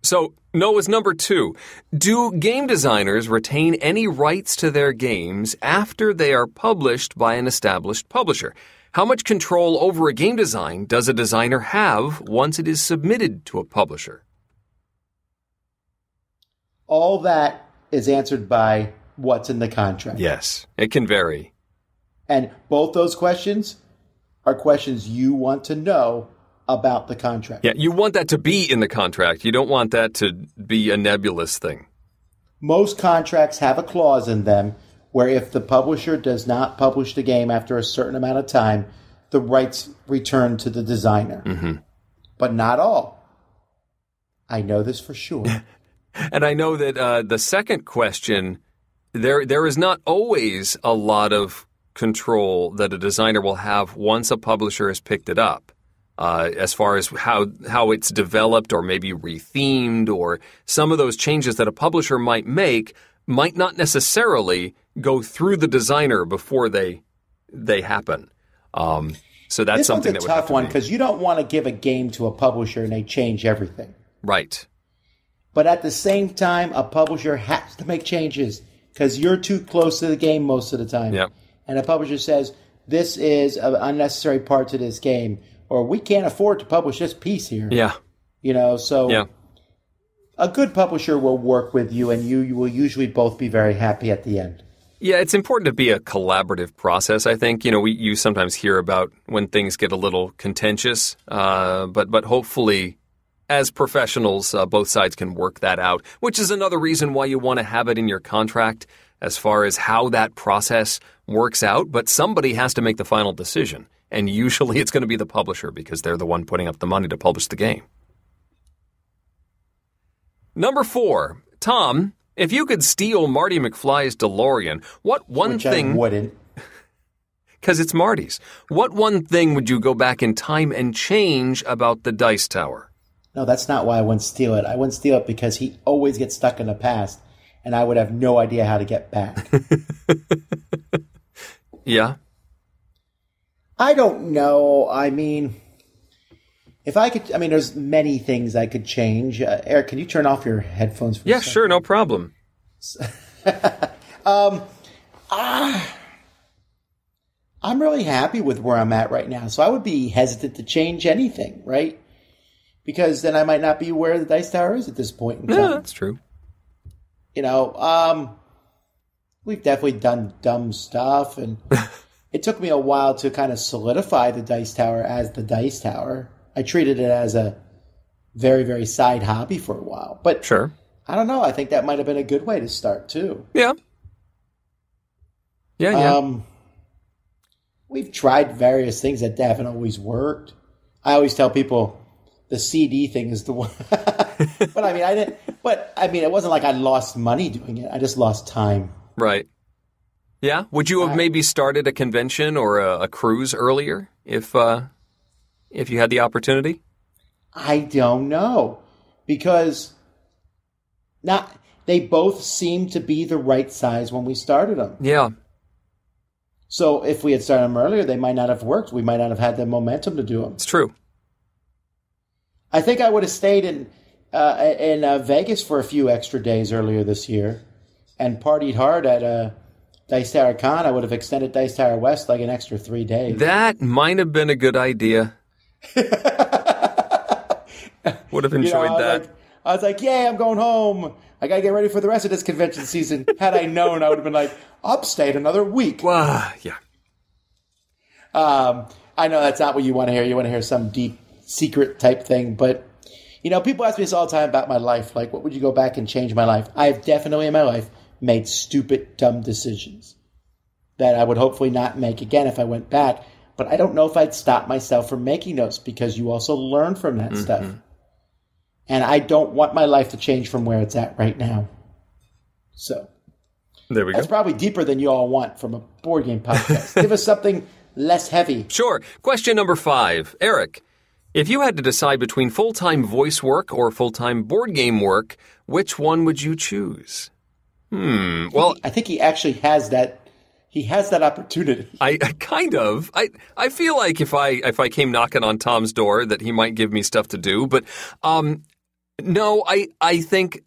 So Noah's number 2. Do game designers retain any rights to their games after they are published by an established publisher? How much control over a game design does a designer have once it is submitted to a publisher? All that is answered by what's in the contract. Yes, it can vary. And both those questions are questions you want to know about the contract. Yeah, you want that to be in the contract. You don't want that to be a nebulous thing. Most contracts have a clause in them where if the publisher does not publish the game after a certain amount of time, the rights return to the designer. Mm-hmm. But not all. I know this for sure. And I know that the second question, there is not always a lot of control that a designer will have once a publisher has picked it up, as far as how it's developed or maybe rethemed, or some of those changes that a publisher might make might not necessarily go through the designer before they happen. So that's something that would have to be. This one's a tough one because you don't want to give a game to a publisher and they change everything. Right. But at the same time, a publisher has to make changes because you're too close to the game most of the time. Yep. And a publisher says, this is an unnecessary part to this game, or we can't afford to publish this piece here. Yeah. So a good publisher will work with you, and you will usually both be very happy at the end. Yeah, it's important to be a collaborative process, I think. You sometimes hear about when things get a little contentious, but hopefully, as professionals, both sides can work that out, which is another reason why you want to have it in your contract as far as how that process works out. But somebody has to make the final decision, and usually it's going to be the publisher because they're the one putting up the money to publish the game. Number 4, Tom, if you could steal Marty McFly's DeLorean, what one thing... I wouldn't. Because it's Marty's. What one thing would you go back in time and change about the Dice Tower? No, that's not why I wouldn't steal it. I wouldn't steal it because he always gets stuck in the past, and I would have no idea how to get back. Yeah? I don't know. I mean, if I could... there's many things I could change. Eric, can you turn off your headphones for a second? Yeah, sure, no problem. I'm really happy with where I'm at right now, so I would be hesitant to change anything, right? Because then I might not be where the Dice Tower is at this point in time. Yeah, that's true. We've definitely done dumb stuff, and it took me a while to kind of solidify the Dice Tower as the Dice Tower. I treated it as a very, very side hobby for a while. But sure. I don't know. I think that might have been a good way to start, too. Yeah. Yeah. We've tried various things that haven't always worked. I always tell people the CD thing is the one. But I mean, it wasn't like I lost money doing it. I just lost time. Right. Yeah. Would you have maybe started a convention or a cruise earlier if you had the opportunity? I don't know, because they both seemed to be the right size when we started them. Yeah. So if we had started them earlier, they might not have worked. We might not have had the momentum to do them. It's true. I think I would have stayed in Vegas for a few extra days earlier this year and partied hard at Dice Tower Con. I would have extended Dice Tower West like an extra 3 days. That might have been a good idea. Would have enjoyed that. I was like, yay, I'm going home. I got to get ready for the rest of this convention season. Had I known, I would have been like, I'll stay another week. Yeah. I know that's not what you want to hear. You want to hear some deep secret type thing. But, people ask me this all the time about my life. Like, what would you go back and change my life? I've definitely in my life made stupid, dumb decisions that I would hopefully not make again if I went back. But I don't know if I'd stop myself from making those, because you also learn from that stuff. And I don't want my life to change from where it's at right now. So there we go. That's probably deeper than you all want from a board game podcast. Give us something less heavy. Sure. Question number 5. Eric, if you had to decide between full-time voice work or full-time board game work, which one would you choose? Well, I think he actually has that. He has that opportunity. I kind of. I feel like if I came knocking on Tom's door that he might give me stuff to do, but no, I think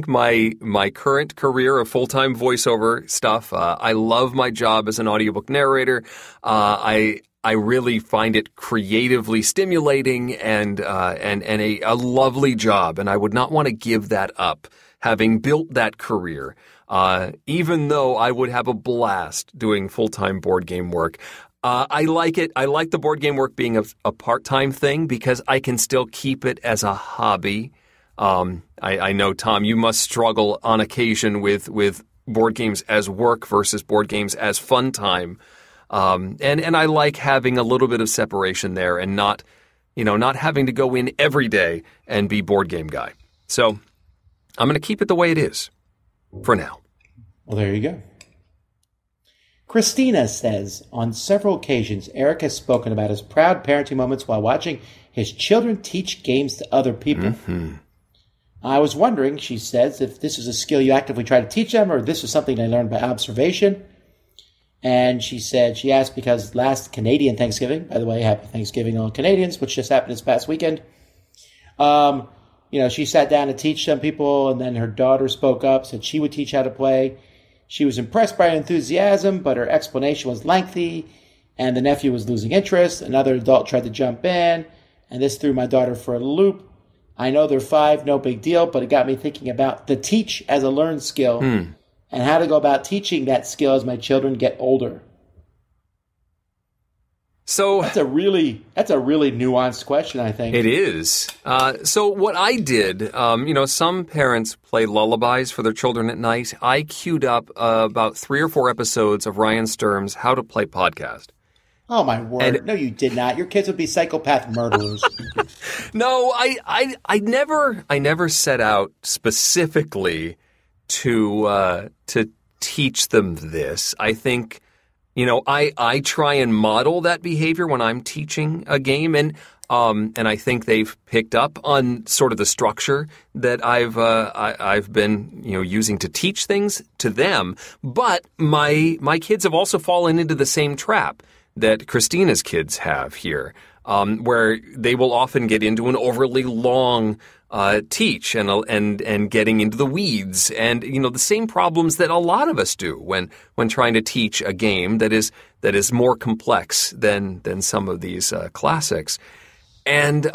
my current career of full-time voiceover stuff, I love my job as an audiobook narrator. I really find it creatively stimulating and a lovely job, and I would not want to give that up, having built that career. Even though I would have a blast doing full-time board game work. I like it. I like the board game work being a part-time thing because I can still keep it as a hobby. I know, Tom, you must struggle on occasion with board games as work versus board games as fun time. And I like having a little bit of separation there and not having to go in every day and be board game guy. So I'm going to keep it the way it is for now. Well, there you go. Christina says, on several occasions, Eric has spoken about his proud parenting moments while watching his children teach games to other people. I was wondering, she says, if this is a skill you actively try to teach them, or this was something they learned by observation. And she said, she asked because last Canadian Thanksgiving, by the way, happy Thanksgiving all Canadians, which just happened this past weekend, she sat down to teach some people, and then her daughter spoke up, said she would teach how to play. She was impressed by her enthusiasm, but her explanation was lengthy, and the nephew was losing interest. Another adult tried to jump in, and this threw my daughter for a loop. I know they're 5, no big deal, but it got me thinking about the teach as a learned skill and how to go about teaching that skill as my children get older. So that's a really nuanced question, I think. It is. So what I did, some parents play lullabies for their children at night. I queued up about 3 or 4 episodes of Ryan Sturm's How to Play podcast. Oh, my word. No, you did not. Your kids would be psychopath murderers. No, I never set out specifically to teach them this. I think, I try and model that behavior when I'm teaching a game, and I think they've picked up on sort of the structure that I've been using to teach things to them. But my kids have also fallen into the same trap that Christina's kids have here. where they will often get into an overly long teach and getting into the weeds, and the same problems that a lot of us do when trying to teach a game that is more complex than some of these classics. And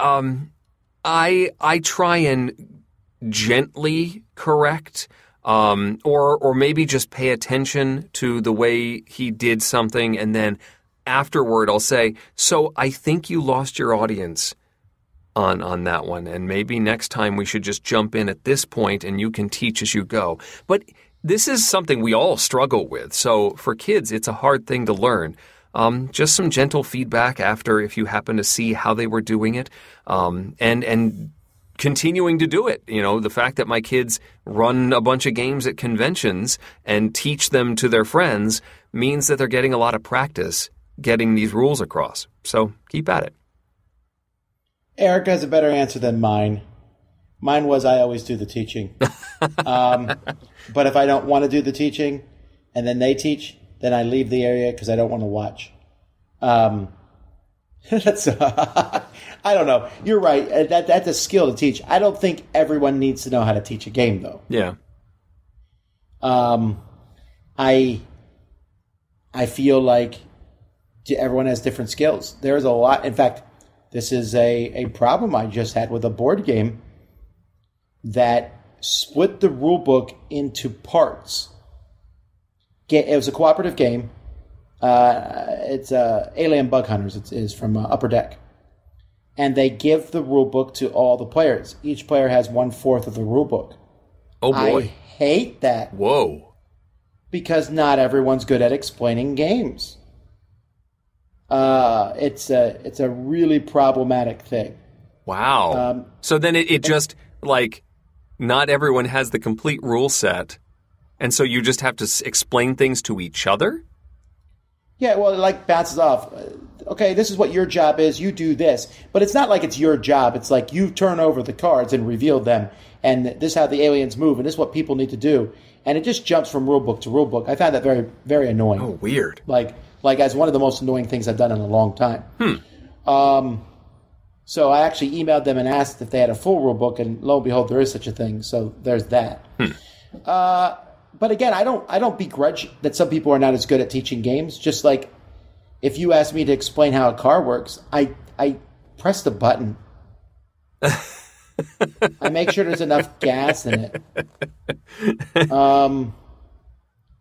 I try and gently correct, or maybe just pay attention to the way he did something, and then afterward I'll say, so I think you lost your audience on that one, and maybe next time we should just jump in at this point and you can teach as you go. But this is something we all struggle with, so for kids it's a hard thing to learn. Just some gentle feedback after, if you happen to see how they were doing it, and continuing to do it. The fact that my kids run a bunch of games at conventions and teach them to their friends means that they're getting a lot of practice getting these rules across. So keep at it. Eric has a better answer than mine. Mine was, I always do the teaching. But if I don't want to do the teaching and then they teach, then I leave the area because I don't want to watch. That's I don't know. You're right. That's a skill to teach. I don't think everyone needs to know how to teach a game, though. Yeah. I feel like everyone has different skills. There's a lot. In fact, this is a problem I just had with a board game that split the rule book into parts. It was a cooperative game. It's Alien Bug Hunters. It is from Upper Deck. And they give the rule book to all the players. Each player has 1/4 of the rule book. Oh, boy. I hate that. Whoa. Because not everyone's good at explaining games. It's a really problematic thing. Wow. So then it just, like, not everyone has the complete rule set, and so you just have to explain things to each other? Yeah, well, it like bounces off. Okay, this is what your job is. You do this. But it's not like it's your job. It's like you turn over the cards and reveal them, and this is how the aliens move, and this is what people need to do. And it just jumps from rulebook to rulebook. I found that very, very annoying. Oh, weird. Like as one of the most annoying things I've done in a long time. So I actually emailed them and asked if they had a full rulebook, and lo and behold, there is such a thing. So there's that. But again, I don't begrudge that some people are not as good at teaching games. Just like if you ask me to explain how a car works, I press the button. I make sure there's enough gas in it.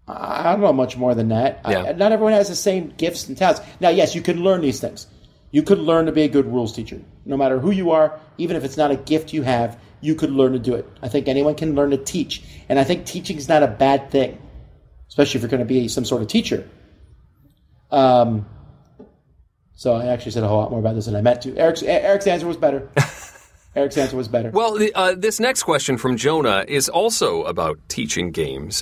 I don't know much more than that. Yeah. Not everyone has the same gifts and talents. Now, yes, you can learn these things. You could learn to be a good rules teacher. No matter who you are, even if it's not a gift you have, you could learn to do it. I think anyone can learn to teach. And I think teaching is not a bad thing, especially if you're going to be some sort of teacher. So I actually said a whole lot more about this than I meant to. Eric's answer was better. Eric's answer was better. Well, this next question from Jonah is also about teaching games.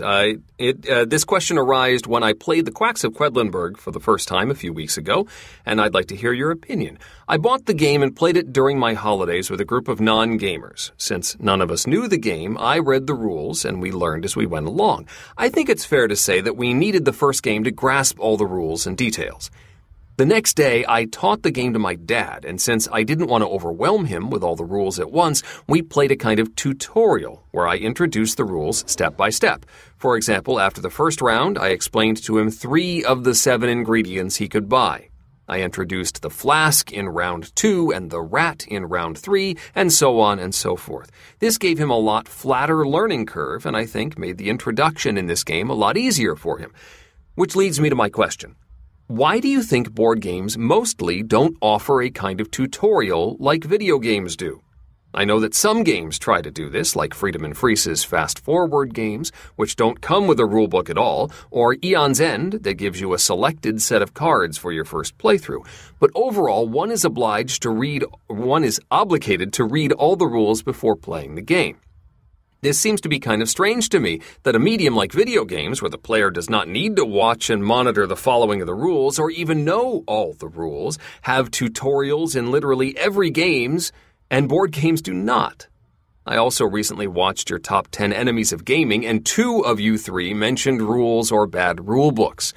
This question arose when I played The Quacks of Quedlinburg for the first time a few weeks ago, and I'd like to hear your opinion. I bought the game and played it during my holidays with a group of non-gamers. Since none of us knew the game, I read the rules and we learned as we went along. I think it's fair to say that we needed the first game to grasp all the rules and details. The next day, I taught the game to my dad, and since I didn't want to overwhelm him with all the rules at once, we played a kind of tutorial where I introduced the rules step by step. For example, after the first round, I explained to him 3 of the 7 ingredients he could buy. I introduced the flask in round 2 and the rat in round 3, and so on and so forth. This gave him a lot flatter learning curve, and I think made the introduction in this game a lot easier for him. Which leads me to my question. Why do you think board games mostly don't offer a kind of tutorial like video games do? I know that some games try to do this, like Freedom and Freeze's Fast Forward games, which don't come with a rulebook at all, or Eon's End, that gives you a selected set of cards for your first playthrough. But overall, one is obligated to read all the rules before playing the game. This seems to be kind of strange to me, that a medium like video games, where the player does not need to watch and monitor the following of the rules or even know all the rules, have tutorials in literally every games, and board games do not. I also recently watched your top 10 enemies of gaming, and 2 of you 3 mentioned rules or bad rule books.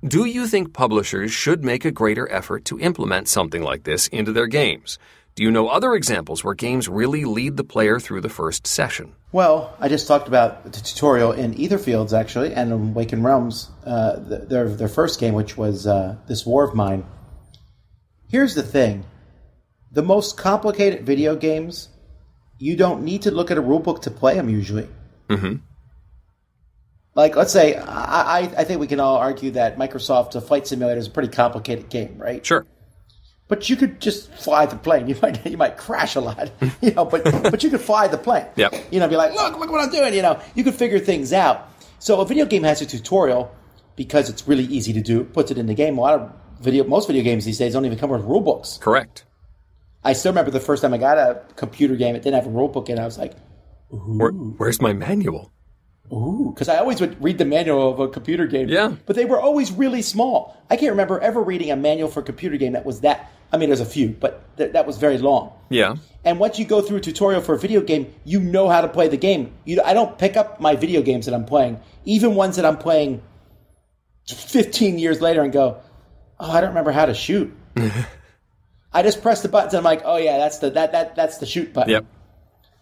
Do you think publishers should make a greater effort to implement something like this into their games? Do you know other examples where games really lead the player through the first session? Well, I just talked about the tutorial in Etherfields, actually, and in Awakened Realms, their first game, which was This War of Mine. Here's the thing. The most complicated video games, you don't need to look at a rulebook to play them, usually. Mm-hmm. Like, let's say, I think we can all argue that Microsoft Flight Simulator is a pretty complicated game, right? Sure. But you could just fly the plane. You might crash a lot, but you could fly the plane. Yep. Be like, look what I'm doing. You could figure things out. So a video game has a tutorial because it's really easy to do. Puts it in the game. Most video games these days don't even come with rule books. Correct. I still remember the first time I got a computer game. It didn't have a rule book, and I was like, ooh. Where's my manual? Ooh, because I always would read the manual of a computer game. Yeah. But they were always really small. I can't remember ever reading a manual for a computer game that was that. I mean, there's a few, but that was very long. Yeah. And once you go through a tutorial for a video game, you know how to play the game. I don't pick up my video games that I'm playing, even ones that I'm playing 15 years later, and go, oh, I don't remember how to shoot. I just press the buttons, and I'm like, oh yeah, that's the shoot button. Yep.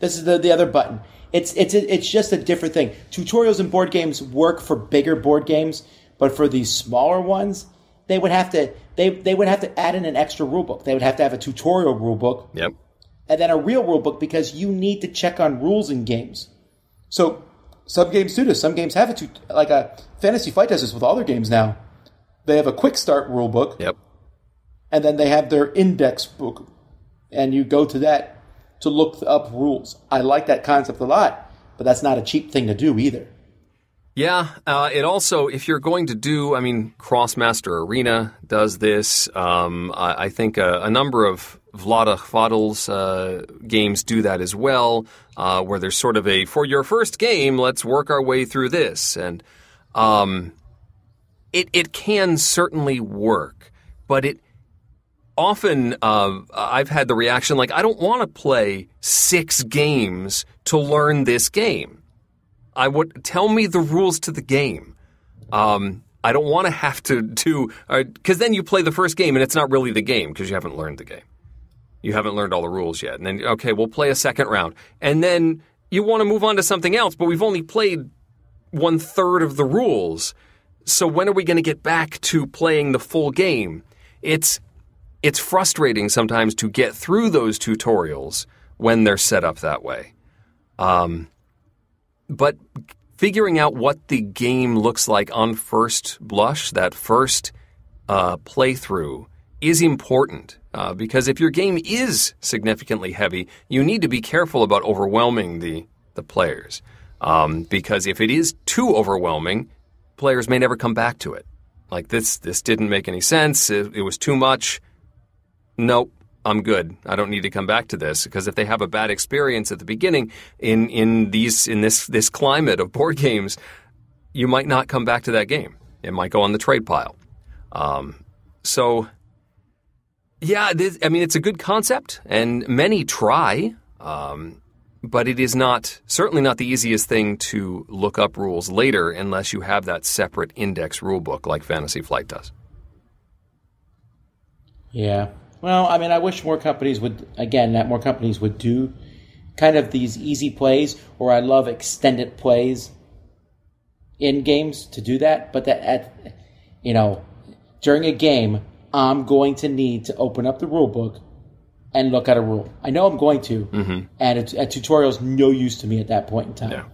This is the other button. It's just a different thing. Tutorials in board games work for bigger board games, but for these smaller ones, they would have to add in an extra rule book. They would have to have a tutorial rule book. Yep. And then a real rule book, because you need to check on rules in games. So some games do this. Some games have like a Fantasy Flight does this with all their games now. They have a quick start rule book. Yep. And then they have their index book, and you go to that to look up rules. I like that concept a lot, but that's not a cheap thing to do either. Yeah, it also, if you're going to do, Crossmaster Arena does this. I think a number of Vlada Vassell's games do that as well, where there's sort of for your first game, let's work our way through this. And it can certainly work, but it often, I've had the reaction, like, I don't want to play 6 games to learn this game. Tell me the rules to the game. I don't want to have to do, because then you play the first game and it's not really the game because you haven't learned the game. You haven't learned all the rules yet. And then, okay, we'll play a second round. And then you want to move on to something else, but we've only played 1/3 of the rules. So when are we going to get back to playing the full game? It's frustrating sometimes to get through those tutorials when they're set up that way. But figuring out what the game looks like on first blush, that first playthrough, is important. Because if your game is significantly heavy, you need to be careful about overwhelming the players. Because if it is too overwhelming, players may never come back to it. Like, this didn't make any sense. It was too much. Nope, I'm good. I don't need to come back to this, because if they have a bad experience at the beginning in this climate of board games, you might not come back to that game. It might go on the trade pile. Yeah, it's a good concept, and many try, but it is certainly not the easiest thing to look up rules later unless you have that separate index rule book like Fantasy Flight does. Yeah. Well, I wish more companies would do kind of these easy plays, or I love extended plays in games to do that. But during a game, I'm going to need to open up the rule book and look at a rule. I know I'm going to, and a tutorial's no use to me at that point in time. Yeah.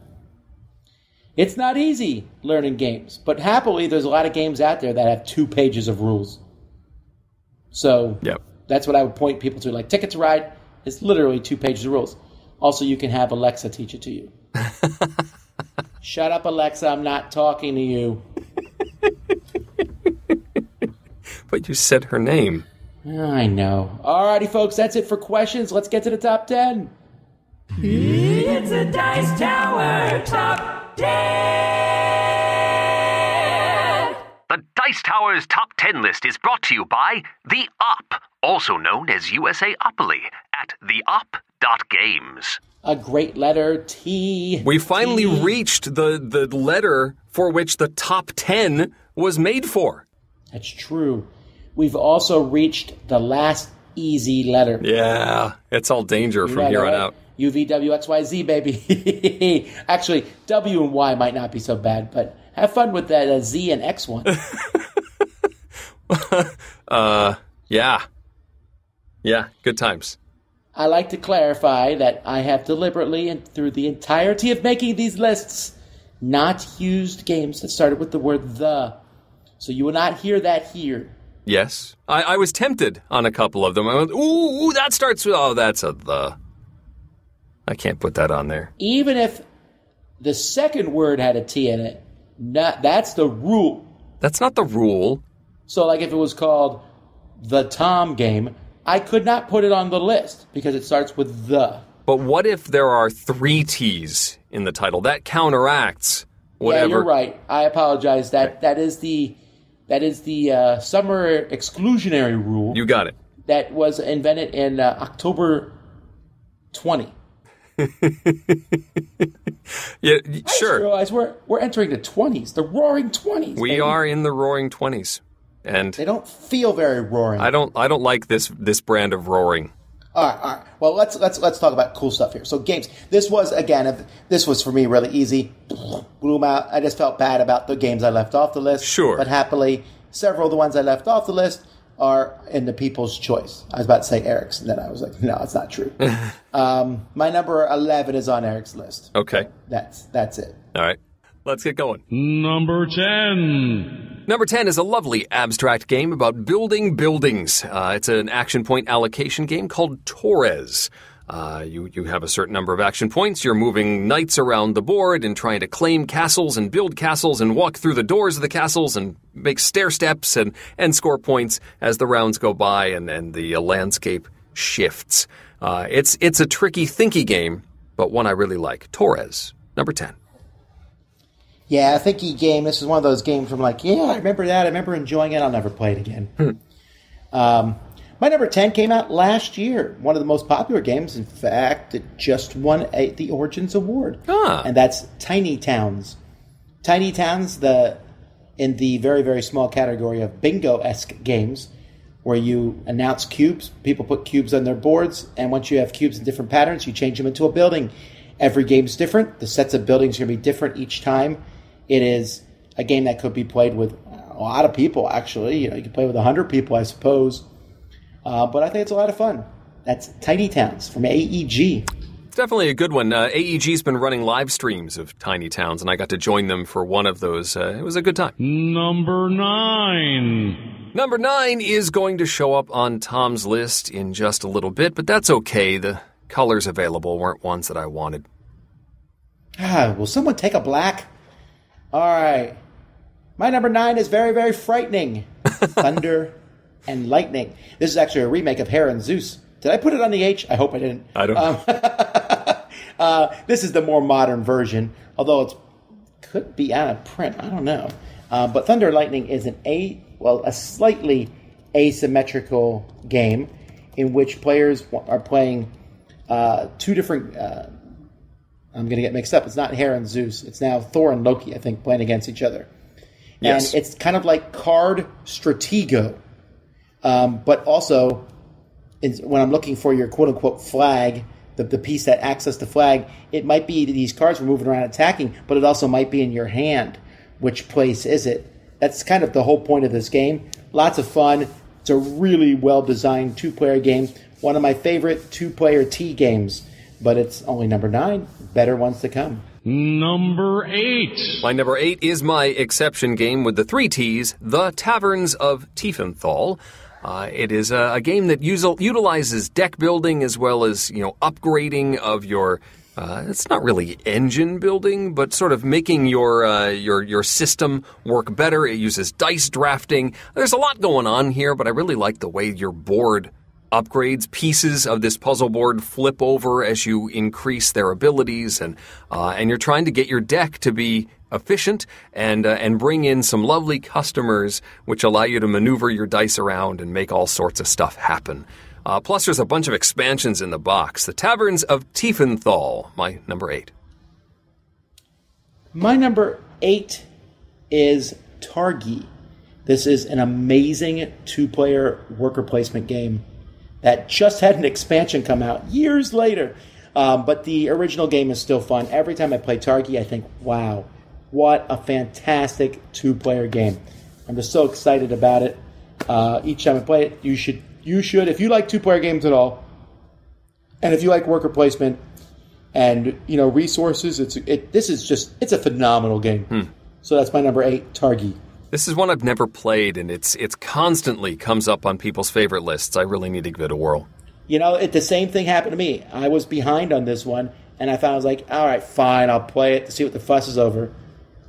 It's not easy learning games, but happily, there's a lot of games out there that have 2 pages of rules. So that's what I would point people to. Like Ticket to Ride is literally 2 pages of rules. Also, you can have Alexa teach it to you. Shut up, Alexa. I'm not talking to you. But you said her name. I know. Alrighty, folks. That's it for questions. Let's get to the top 10. It's a Dice Tower Top 10! The Dice Tower's Top 10 list is brought to you by The Op, also known as USA Opoly, at theop.games. A great letter, T. We finally reached the letter for which the top 10 was made for. That's true. We've also reached the last easy letter. Yeah, it's all danger from here on out. UVWXYZ, baby. Actually, W and Y might not be so bad, but have fun with that Z and X one. Yeah, good times. I like to clarify that I have deliberately and through the entirety of making these lists not used games that started with the word the. So you will not hear that here. Yes. I was tempted on a couple of them. I went, ooh, that starts with, that's a the. I can't put that on there. Even if the second word had a T in it, that's the rule. That's not the rule. So like if it was called the Tom game, I could not put it on the list because it starts with the. But what if there are 3 T's in the title? That counteracts whatever. Yeah, you're right. I apologize. That is the summer exclusionary rule. You got it. That was invented in October 20. Yeah, I sure. just realized we're entering the 20s, the roaring 20s. We are in the roaring 20s. And they don't feel very roaring. I don't like this brand of roaring. All right. Well, let's talk about cool stuff here. So games. This was for me really easy. Blew them out. I just felt bad about the games I left off the list. Sure. But happily, several of the ones I left off the list are in the people's choice. I was about to say Eric's, and then I was like, no, it's not true. My number 11 is on Eric's list. Okay. That's it. All right. Let's get going. Number 10. Number 10 is a lovely abstract game about building buildings. It's an action point allocation game called Torres. You have a certain number of action points. You're moving knights around the board and trying to claim castles and build castles and walk through the doors of the castles and make stair steps and score points as the rounds go by and the landscape shifts. It's a tricky, thinky game, but one I really like. Torres, number 10. Yeah, a thinky game. This is one of those games where I'm like, yeah, I remember that. I remember enjoying it. I'll never play it again. My number 10 came out last year. One of the most popular games. In fact, it just won the Origins Award. And that's Tiny Towns. Tiny Towns, in the very, very small category of bingo-esque games, where you announce cubes. People put cubes on their boards, and once you have cubes in different patterns, you change them into a building. Every game's different. The sets of buildings are going to be different each time. It is a game that could be played with a lot of people, actually. You can play with 100 people, I suppose. But I think it's a lot of fun. That's Tiny Towns from AEG. It's definitely a good one. AEG's been running live streams of Tiny Towns, and I got to join them for one of those. It was a good time. Number 9. Number 9 is going to show up on Tom's list in just a little bit, but that's okay. The colors available weren't ones that I wanted. Will someone take a black? All right. My number 9 is very, very frightening. Thunder and Lightning. This is actually a remake of Hera and Zeus. Did I put it on the H? I hope I didn't. I don't know. This is the more modern version, although it could be out of print. I don't know. But Thunder and Lightning is a slightly asymmetrical game in which players are playing two different... I'm going to get mixed up. It's not Hera and Zeus. It's now Thor and Loki, I think, playing against each other. Yes. And it's kind of like card Stratego. But also, when I'm looking for your quote-unquote flag, the piece that acts as the flag, it might be these cards we're moving around attacking, but it also might be in your hand. Which place is it? That's kind of the whole point of this game. Lots of fun. It's a really well-designed two-player game. One of my favorite two-player T games. But it's only number 9. Better ones to come. Number 8. My number 8 is my exception game with the 3 T's, the Taverns of Tiefenthal. It is a game that utilizes deck building as well as, upgrading of your... it's not really engine building, but sort of making your system work better. It uses dice drafting. There's a lot going on here, but I really like the way your board upgrades. Pieces of this puzzle board flip over as you increase their abilities, and you're trying to get your deck to be efficient and bring in some lovely customers, which allow you to maneuver your dice around and make all sorts of stuff happen. Plus, there's a bunch of expansions in the box. The Taverns of Tiefenthal, my number 8. My number 8 is Targi. This is an amazing 2-player worker placement game that just had an expansion come out years later. But the original game is still fun. Every time I play Targi, I think, wow, what a fantastic 2-player game. I'm just so excited about it. Each time I play it, you should, if you like 2-player games at all, and if you like worker placement and resources, it's a phenomenal game. So that's my number 8, Targi. This is one I've never played, and it's constantly comes up on people's favorite lists. I really need to give it a whirl. The same thing happened to me. I was behind on this one, and I was like, all right, fine, I'll play it to see what the fuss is over.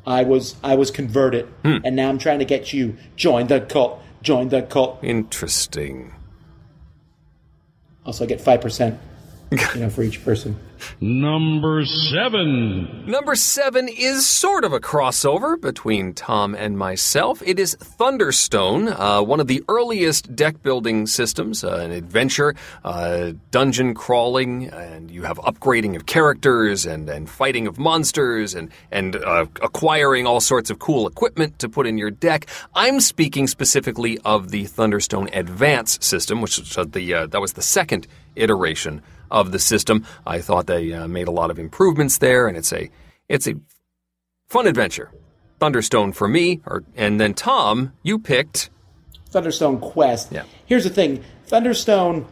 I was converted, and now I'm trying to get you. Join the cult. Join the cult. Interesting. Also, I get 5%, for each person. Number 7. Number 7 is sort of a crossover between Tom and myself. It is Thunderstone, one of the earliest deck-building systems, an adventure, dungeon crawling, and you have upgrading of characters and fighting of monsters and acquiring all sorts of cool equipment to put in your deck. I'm speaking specifically of the Thunderstone Advance system, which was that was the second iteration of the system. I thought they made a lot of improvements there, and it's a fun adventure. Thunderstone for me, and then Tom, you picked Thunderstone Quest. Yeah. Here's the thing: Thunderstone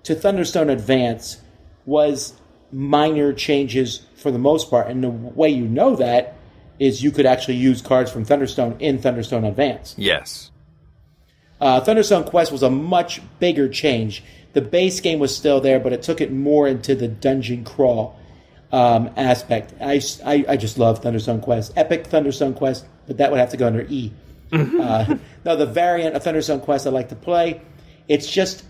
to Thunderstone Advance was minor changes for the most part, and the way you know that is you could actually use cards from Thunderstone in Thunderstone Advance. Yes. Thunderstone Quest was a much bigger change. The base game was still there, but it took it more into the dungeon crawl aspect. I just love Thunderstone Quest. Epic Thunderstone Quest, but that would have to go under E. No, the variant of Thunderstone Quest I like to play. It's just,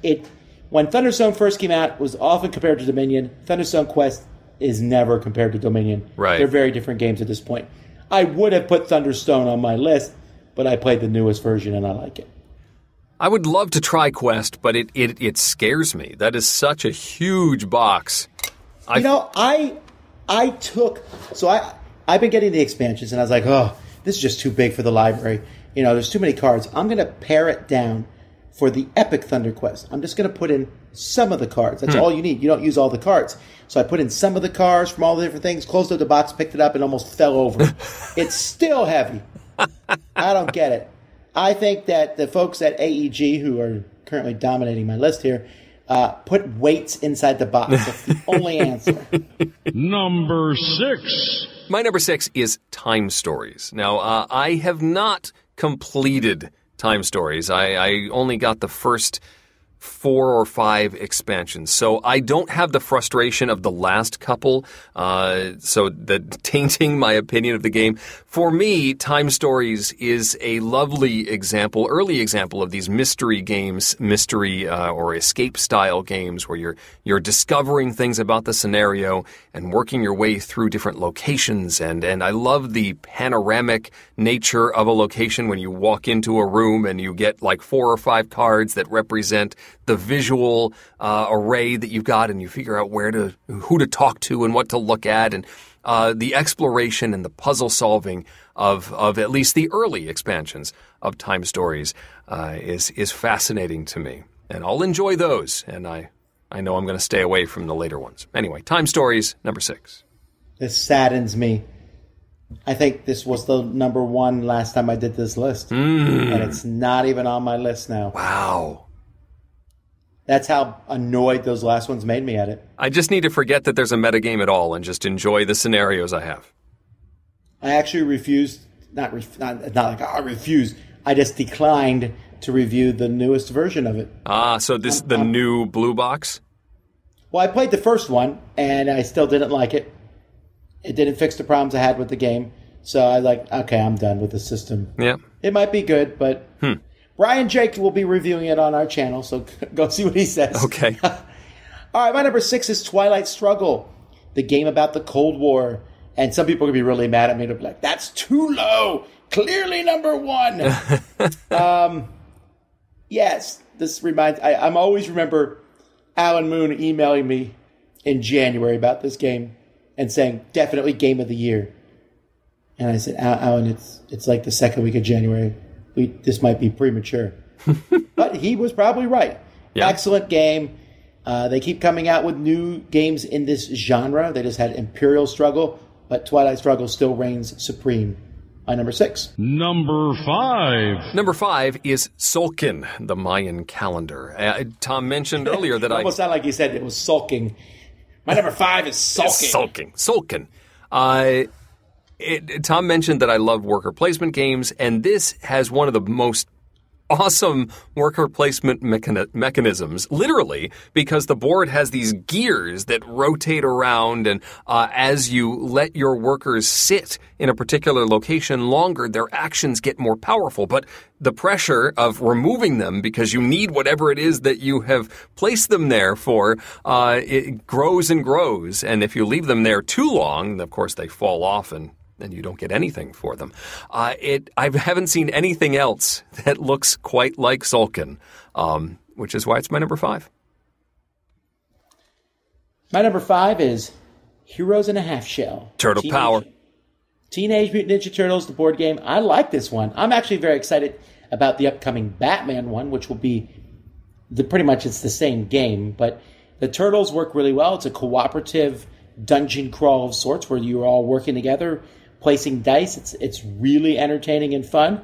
when Thunderstone first came out, it was often compared to Dominion. Thunderstone Quest is never compared to Dominion. Right. They're very different games at this point. I would have put Thunderstone on my list, but I played the newest version and I like it. I would love to try Quest, but it scares me. That is such a huge box. I've been getting the expansions, and I was like, oh, this is just too big for the library. There's too many cards. I'm going to pare it down for the Epic Thunder Quest. I'm just going to put in some of the cards. That's all you need. You don't use all the cards. So I put in some of the cards from all the different things, closed up the box, picked it up, and almost fell over. It's still heavy. I don't get it. I think that the folks at AEG, who are currently dominating my list here, put weights inside the box. That's the only answer. Number 6. My number 6 is Time Stories. Now, I have not completed Time Stories. I only got the first 4 or 5 expansions. So I don't have the frustration of the last couple, so that tainting my opinion of the game. For me, Time Stories is a lovely example, early example of these mystery games, or escape style games where you're discovering things about the scenario and working your way through different locations. And I love the panoramic nature of a location when you walk into a room and you get like 4 or 5 cards that represent the visual array that you've got, and you figure out who to talk to and what to look at, and the exploration and the puzzle solving of at least the early expansions of Time Stories is fascinating to me, and I'll enjoy those. And I know I'm going to stay away from the later ones. Anyway, Time Stories, number 6. This saddens me. I think this was the number 1 last time I did this list, and it's not even on my list now. Wow. That's how annoyed those last ones made me at it. I just need to forget that there's a metagame at all and just enjoy the scenarios I have. I actually refused, not like I refused, I just declined to review the newest version of it. So the new blue box? Well, I played the first one, and I still didn't like it. It didn't fix the problems I had with the game. So I was like, okay, I'm done with the system. Yeah. It might be good, but... Brian Jake will be reviewing it on our channel, so go see what he says. Okay. All right, my number 6 is Twilight Struggle, the game about the Cold War. And some people are going to be really mad at me. They'll be like, that's too low. Clearly number 1. Yes, this reminds... I'm always remember Alan Moon emailing me in January about this game and saying, definitely game of the year. And I said, Alan, it's like the second week of January. this might be premature. But he was probably right. Yeah. Excellent game. They keep coming out with new games in this genre. They just had Imperial Struggle, but Twilight Struggle still reigns supreme. My number 6. Number 5. Number 5 is Tzolk'in, the Mayan calendar. Tom mentioned earlier that it almost sounded like he said it was sulking. My number 5 is sulking. Tzolk'in. Tom mentioned that I love worker placement games, and this has one of the most awesome worker placement mechanisms, literally, because the board has these gears that rotate around, and as you let your workers sit in a particular location longer, their actions get more powerful. But the pressure of removing them, because you need whatever it is that you have placed them there for, it grows and grows. And if you leave them there too long, of course, they fall off and you don't get anything for them. I haven't seen anything else that looks quite like Tzolk'in, which is why it's my number 5. My number 5 is Heroes in a Half Shell. Turtle Power. Teenage Mutant Ninja Turtles, the board game. I like this one. I'm actually very excited about the upcoming Batman one, which will be pretty much it's the same game, but the Turtles work really well. It's a cooperative dungeon crawl of sorts where you're all working together, placing dice. It's really entertaining and fun,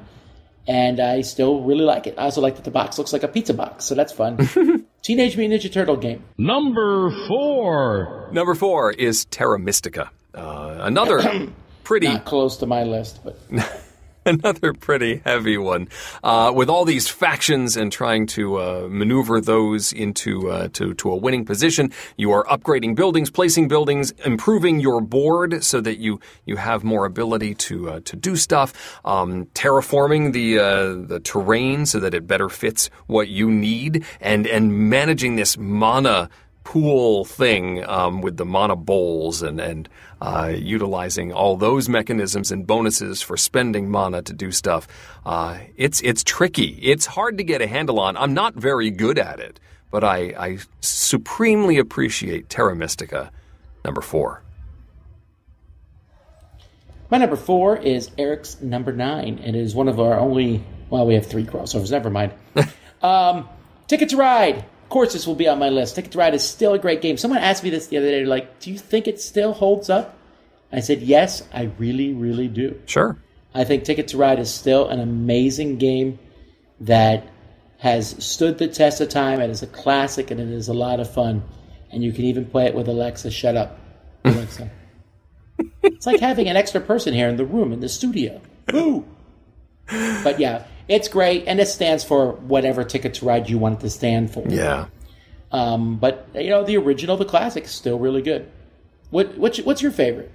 and I still really like it. I also like that the box looks like a pizza box, so that's fun. Teenage Mutant Ninja Turtle game. Number 4. Number 4 is Terra Mystica. Another pretty... Not close to my list, but... Another pretty heavy one, with all these factions and trying to maneuver those into to a winning position. You are upgrading buildings, placing buildings, improving your board so that you have more ability to do stuff. Terraforming the terrain so that it better fits what you need, and managing this mana pool thing with the mana bowls and utilizing all those mechanisms and bonuses for spending mana to do stuff. It's tricky. It's hard to get a handle on. I'm not very good at it, but I supremely appreciate Terra Mystica. Number 4. My number 4 is Eric's number 9, and it is one of our only... Well, we have 3 crossovers. Never mind. Ticket to Ride. Of course, this will be on my list. Ticket to Ride is still a great game. Someone asked me this the other day, like, do you think it still holds up? I said, yes, I really, really do. Sure. I think Ticket to Ride is still an amazing game that has stood the test of time. It is a classic, and it is a lot of fun. And you can even play it with Alexa. Shut up, Alexa. It's like having an extra person here in the room, in the studio. Boo! But yeah, it's great, and it stands for whatever Ticket to Ride you want it to stand for. Yeah. But, the original, the classic, is still really good. What's your favorite?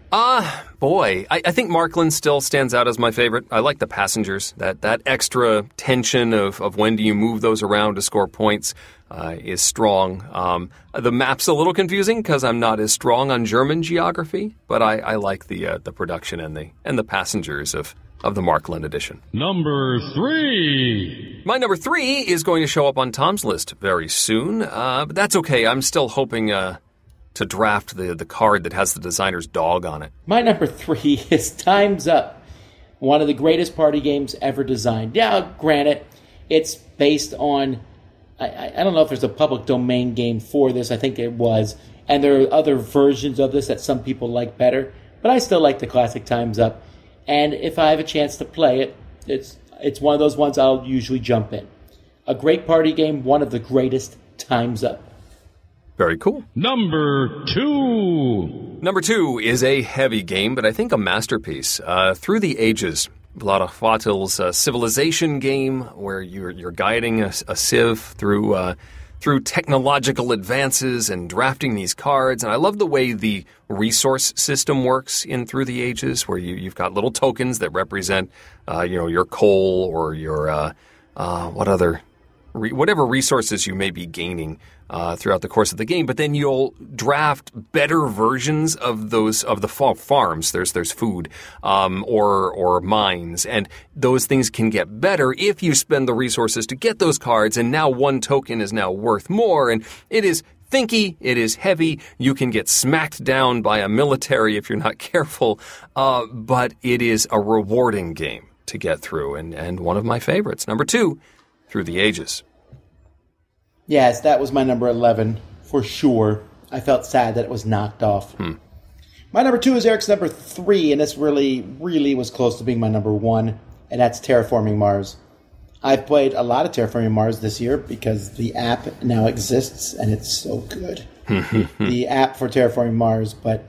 Boy, I think Markland still stands out as my favorite. I like the passengers. That extra tension of when do you move those around to score points is strong. The map's a little confusing because I'm not as strong on German geography, but I like the production and the passengers of the Markland edition. Number 3. My number 3 is going to show up on Tom's list very soon, but that's okay. I'm still hoping to draft the card that has the designer's dog on it. My number 3 is Time's Up, one of the greatest party games ever designed. Yeah, granted, it's based on... I don't know if there's a public domain game for this. I think it was. And there are other versions of this that some people like better. But I still like the classic Time's Up. And if I have a chance to play it, it's one of those ones I'll usually jump in. A great party game, one of the greatest. Time's Up. Very cool. Number 2. Number 2 is a heavy game, but I think a masterpiece. Through the Ages, Vladavatel's civilization game where you're guiding a civ through technological advances and drafting these cards. And I love the way the resource system works in Through the Ages, where you've got little tokens that represent, your coal or your whatever resources you may be gaining throughout the course of the game. But then you'll draft better versions of the farms. There's food or mines, and those things can get better if you spend the resources to get those cards. And now one token is now worth more, and it is thinky, it is heavy, you can get smacked down by a military if you're not careful, but it is a rewarding game to get through, and one of my favorites. Number 2, Through the Ages. Yes, that was my number 11, for sure. I felt sad that it was knocked off. My number 2 is Eric's number 3, and this really, really was close to being my number 1, and that's Terraforming Mars. I've played a lot of Terraforming Mars this year because the app now exists, and it's so good. The app for Terraforming Mars, but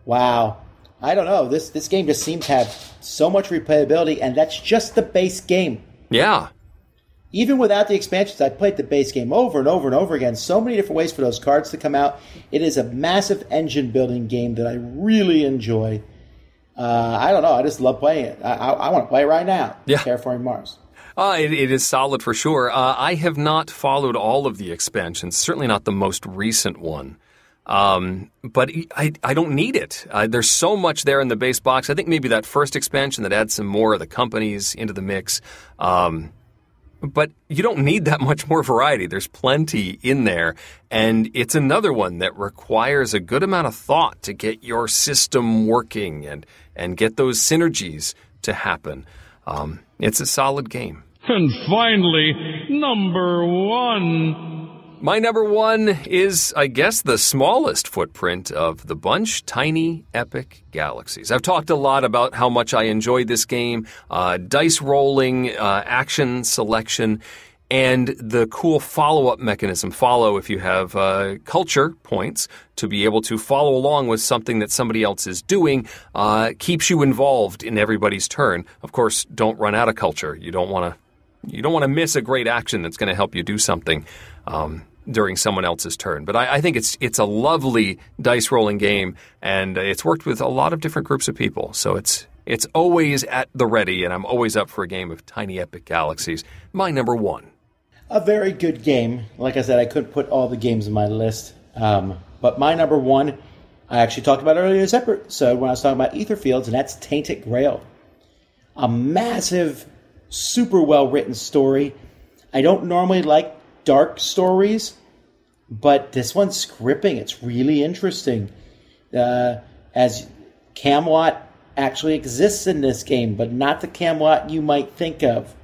wow. I don't know. This game just seems to have so much replayability, and that's just the base game. Yeah. Even without the expansions, I played the base game over and over and over again. So many different ways for those cards to come out. It is a massive engine-building game that I really enjoy. I don't know. I just love playing it. I want to play it right now. Yeah. Terraforming Mars. It is solid for sure. I have not followed all of the expansions, certainly not the most recent one. But I don't need it. There's so much there in the base box. I think maybe that first expansion that adds some more of the companies into the mix. But you don't need that much more variety. There's plenty in there. And it's another one that requires a good amount of thought to get your system working and get those synergies to happen. It's a solid game. And finally, number 1. My number 1 is, I guess, the smallest footprint of the bunch, Tiny Epic Galaxies. I've talked a lot about how much I enjoyed this game, dice rolling, action selection, and the cool follow-up mechanism. Follow if you have culture points to be able to follow along with something that somebody else is doing, keeps you involved in everybody's turn. Of course, don't run out of culture. You don't want to miss a great action that's going to help you do something during someone else's turn. But I think it's a lovely dice rolling game, and it's worked with a lot of different groups of people. So it's always at the ready, and I'm always up for a game of Tiny Epic Galaxies. My number 1. A very good game. Like I said, I couldn't put all the games in my list. But my number 1, I actually talked about earlier in this episode when I was talking about Etherfields, and that's Tainted Grail. A massive, super well-written story. I don't normally like dark stories, but this one's gripping. It's really interesting. As Camelot actually exists in this game, but not the Camelot you might think of.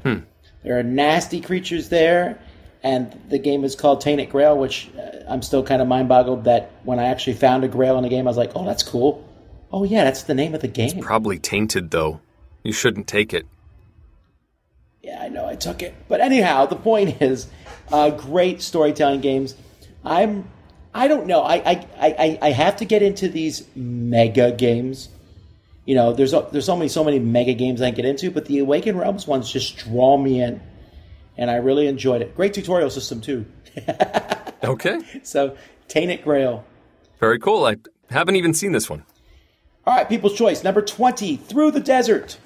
There are nasty creatures there, and the game is called Tainted Grail, which I'm still kind of mind-boggled that when I actually found a grail in the game, I was like, oh, that's cool. Oh, yeah, that's the name of the game. It's probably tainted, though. You shouldn't take it. Yeah, I know, I took it. But anyhow, the point is, great storytelling games. I don't know. I have to get into these mega games. You know, there's only so many mega games I can get into, but the Awakened Realms ones just draw me in, and I really enjoyed it. Great tutorial system too. Okay. So, Tainted Grail. Very cool. I haven't even seen this one. All right, People's Choice number 20, Through the Desert.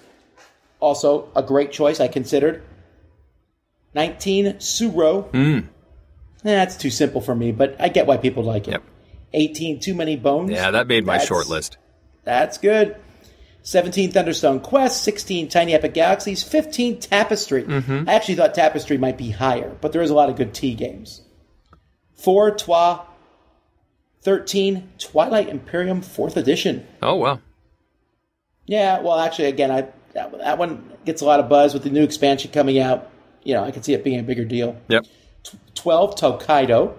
Also a great choice I considered. 19, Suro. That's too simple for me, but I get why people like it. Yep. 18, Too Many Bones. Yeah, that made my short list. That's good. 17, Thunderstone Quest. 16, Tiny Epic Galaxies. 15, Tapestry. I actually thought Tapestry might be higher, but there is a lot of good T games. 4, Twa. 13, Twilight Imperium 4th Edition. Oh, wow. Yeah, well, actually, again, that one gets a lot of buzz with the new expansion coming out. You know, I can see it being a bigger deal. Yep. 12, Tokaido.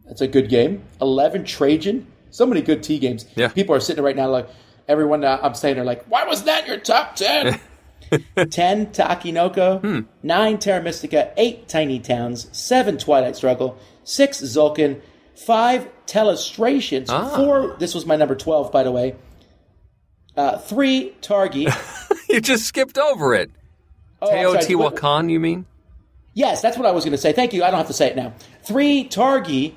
That's a good game. 11, Trajan. So many good T games. Yeah. People are sitting right now like, everyone I'm saying, they're like, why was that your top 10? 10, Takinoko. 9, Terra Mystica. 8, Tiny Towns. 7, Twilight Struggle. 6, Zulkin. 5, Telestrations. 4, this was my number 12, by the way. 3, Targi. You just skipped over it. Teotihuacan, you mean? Yes, that's what I was going to say. Thank you. I don't have to say it now. 3, Targi.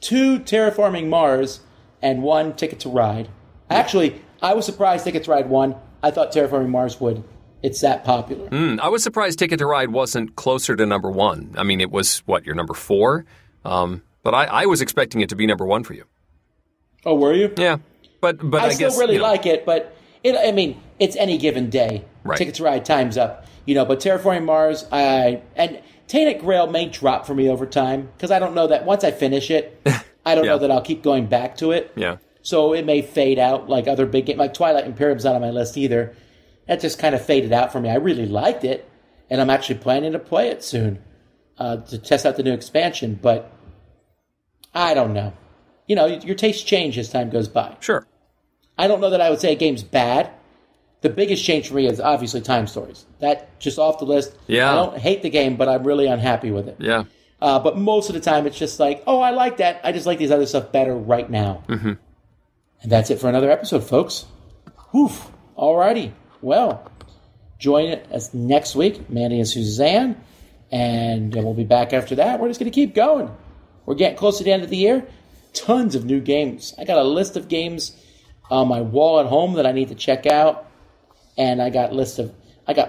2, Terraforming Mars. And 1, Ticket to Ride. Actually, I was surprised Ticket to Ride won. I thought Terraforming Mars would. It's that popular. I was surprised Ticket to Ride wasn't closer to number 1. I mean, it was, what, your number 4? But I was expecting it to be number 1 for you. Oh, were you? Yeah. But I still guess, really like it, but it's any given day. Right. Ticket to Ride, time's up. But Terraforming Mars, and Tainted Grail may drop for me over time, because I don't know that once I finish it, I don't know that I'll keep going back to it. Yeah. So it may fade out like other big games. Like Twilight Imperium's not on my list either. that just kind of faded out for me. I really liked it, and I'm actually planning to play it soon to test out the new expansion, but I don't know. You know, your tastes change as time goes by. Sure. I don't know that I would say a game's bad. The biggest change for me is obviously Time Stories. That just off the list. Yeah. I don't hate the game, but I'm really unhappy with it. Yeah. But most of the time, it's just like, oh, I like that. I just like these other stuff better right now. Mm-hmm. And that's it for another episode, folks. Oof. Alrighty. Well, join us next week, Mandy and Suzanne. And we'll be back after that. We're just going to keep going. We're getting close to the end of the year. Tons of new games. I got a list of games on my wall at home that I need to check out. And I got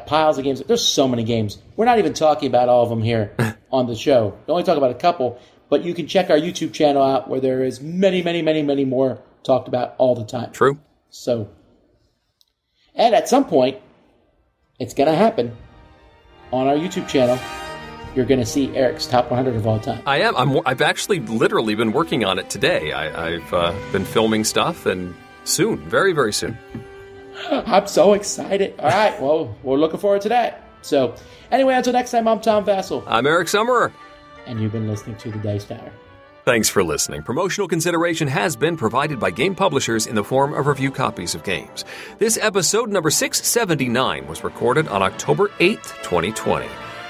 piles of games. There's so many games. We're not even talking about all of them here on the show. We only talk about a couple. But you can check our YouTube channel out where there is many, many, many, many more talked about all the time. True. So, and at some point, it's going to happen on our YouTube channel. You're going to see Eric's top 100 of all time. I am. I've actually literally been working on it today. I've been filming stuff, and soon, very, very soon. I'm so excited. All right, well, we're looking forward to that. So, anyway, until next time, I'm Tom Vassell. I'm Eric Summerer. And you've been listening to The Dice Tower. Thanks for listening. Promotional consideration has been provided by game publishers in the form of review copies of games. This episode, number 679, was recorded on October 8th, 2020.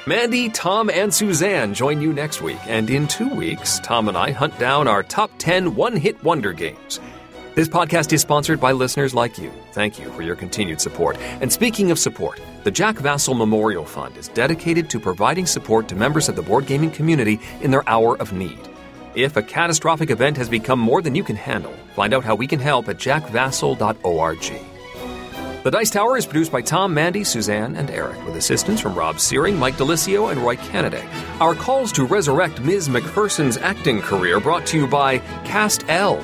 Mandy, Tom, and Suzanne join you next week, and in 2 weeks, Tom and I hunt down our top 10 one-hit wonder games. This podcast is sponsored by listeners like you. Thank you for your continued support. And speaking of support, the Jack Vassell Memorial Fund is dedicated to providing support to members of the board gaming community in their hour of need. If a catastrophic event has become more than you can handle, find out how we can help at jackvassell.org. The Dice Tower is produced by Tom, Mandy, Suzanne, and Eric, with assistance from Rob Searing, Mike DeLisio, and Roy Kennedy. Our calls to resurrect Ms. McPherson's acting career brought to you by Cast L.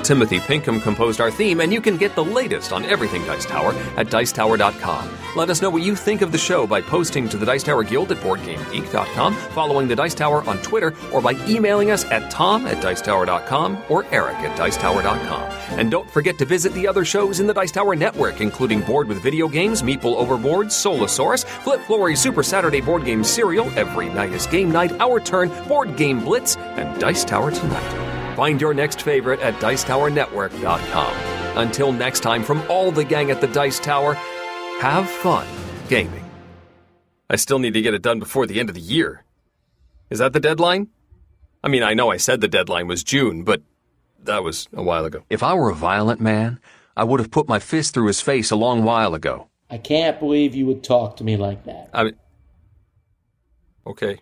Timothy Pinkham composed our theme, and you can get the latest on everything Dice Tower at Dicetower.com. Let us know what you think of the show by posting to the Dice Tower Guild at BoardGameGeek.com, following the Dice Tower on Twitter, or by emailing us at tom@Dicetower.com or eric@Dicetower.com. And don't forget to visit the other shows in the Dice Tower Network, including Board with Video Games, Meeple Overboard, Solosaurus, Flip Flory's Super Saturday Board Game Serial, Every Night is Game Night, Our Turn, Board Game Blitz, and Dice Tower Tonight. Find your next favorite at Dicetowernetwork.com. Until next time, from all the gang at the Dice Tower, have fun gaming. I still need to get it done before the end of the year. Is that the deadline? I mean, I know I said the deadline was June, but that was a while ago. If I were a violent man, I would have put my fist through his face a long while ago. I can't believe you would talk to me like that. Okay.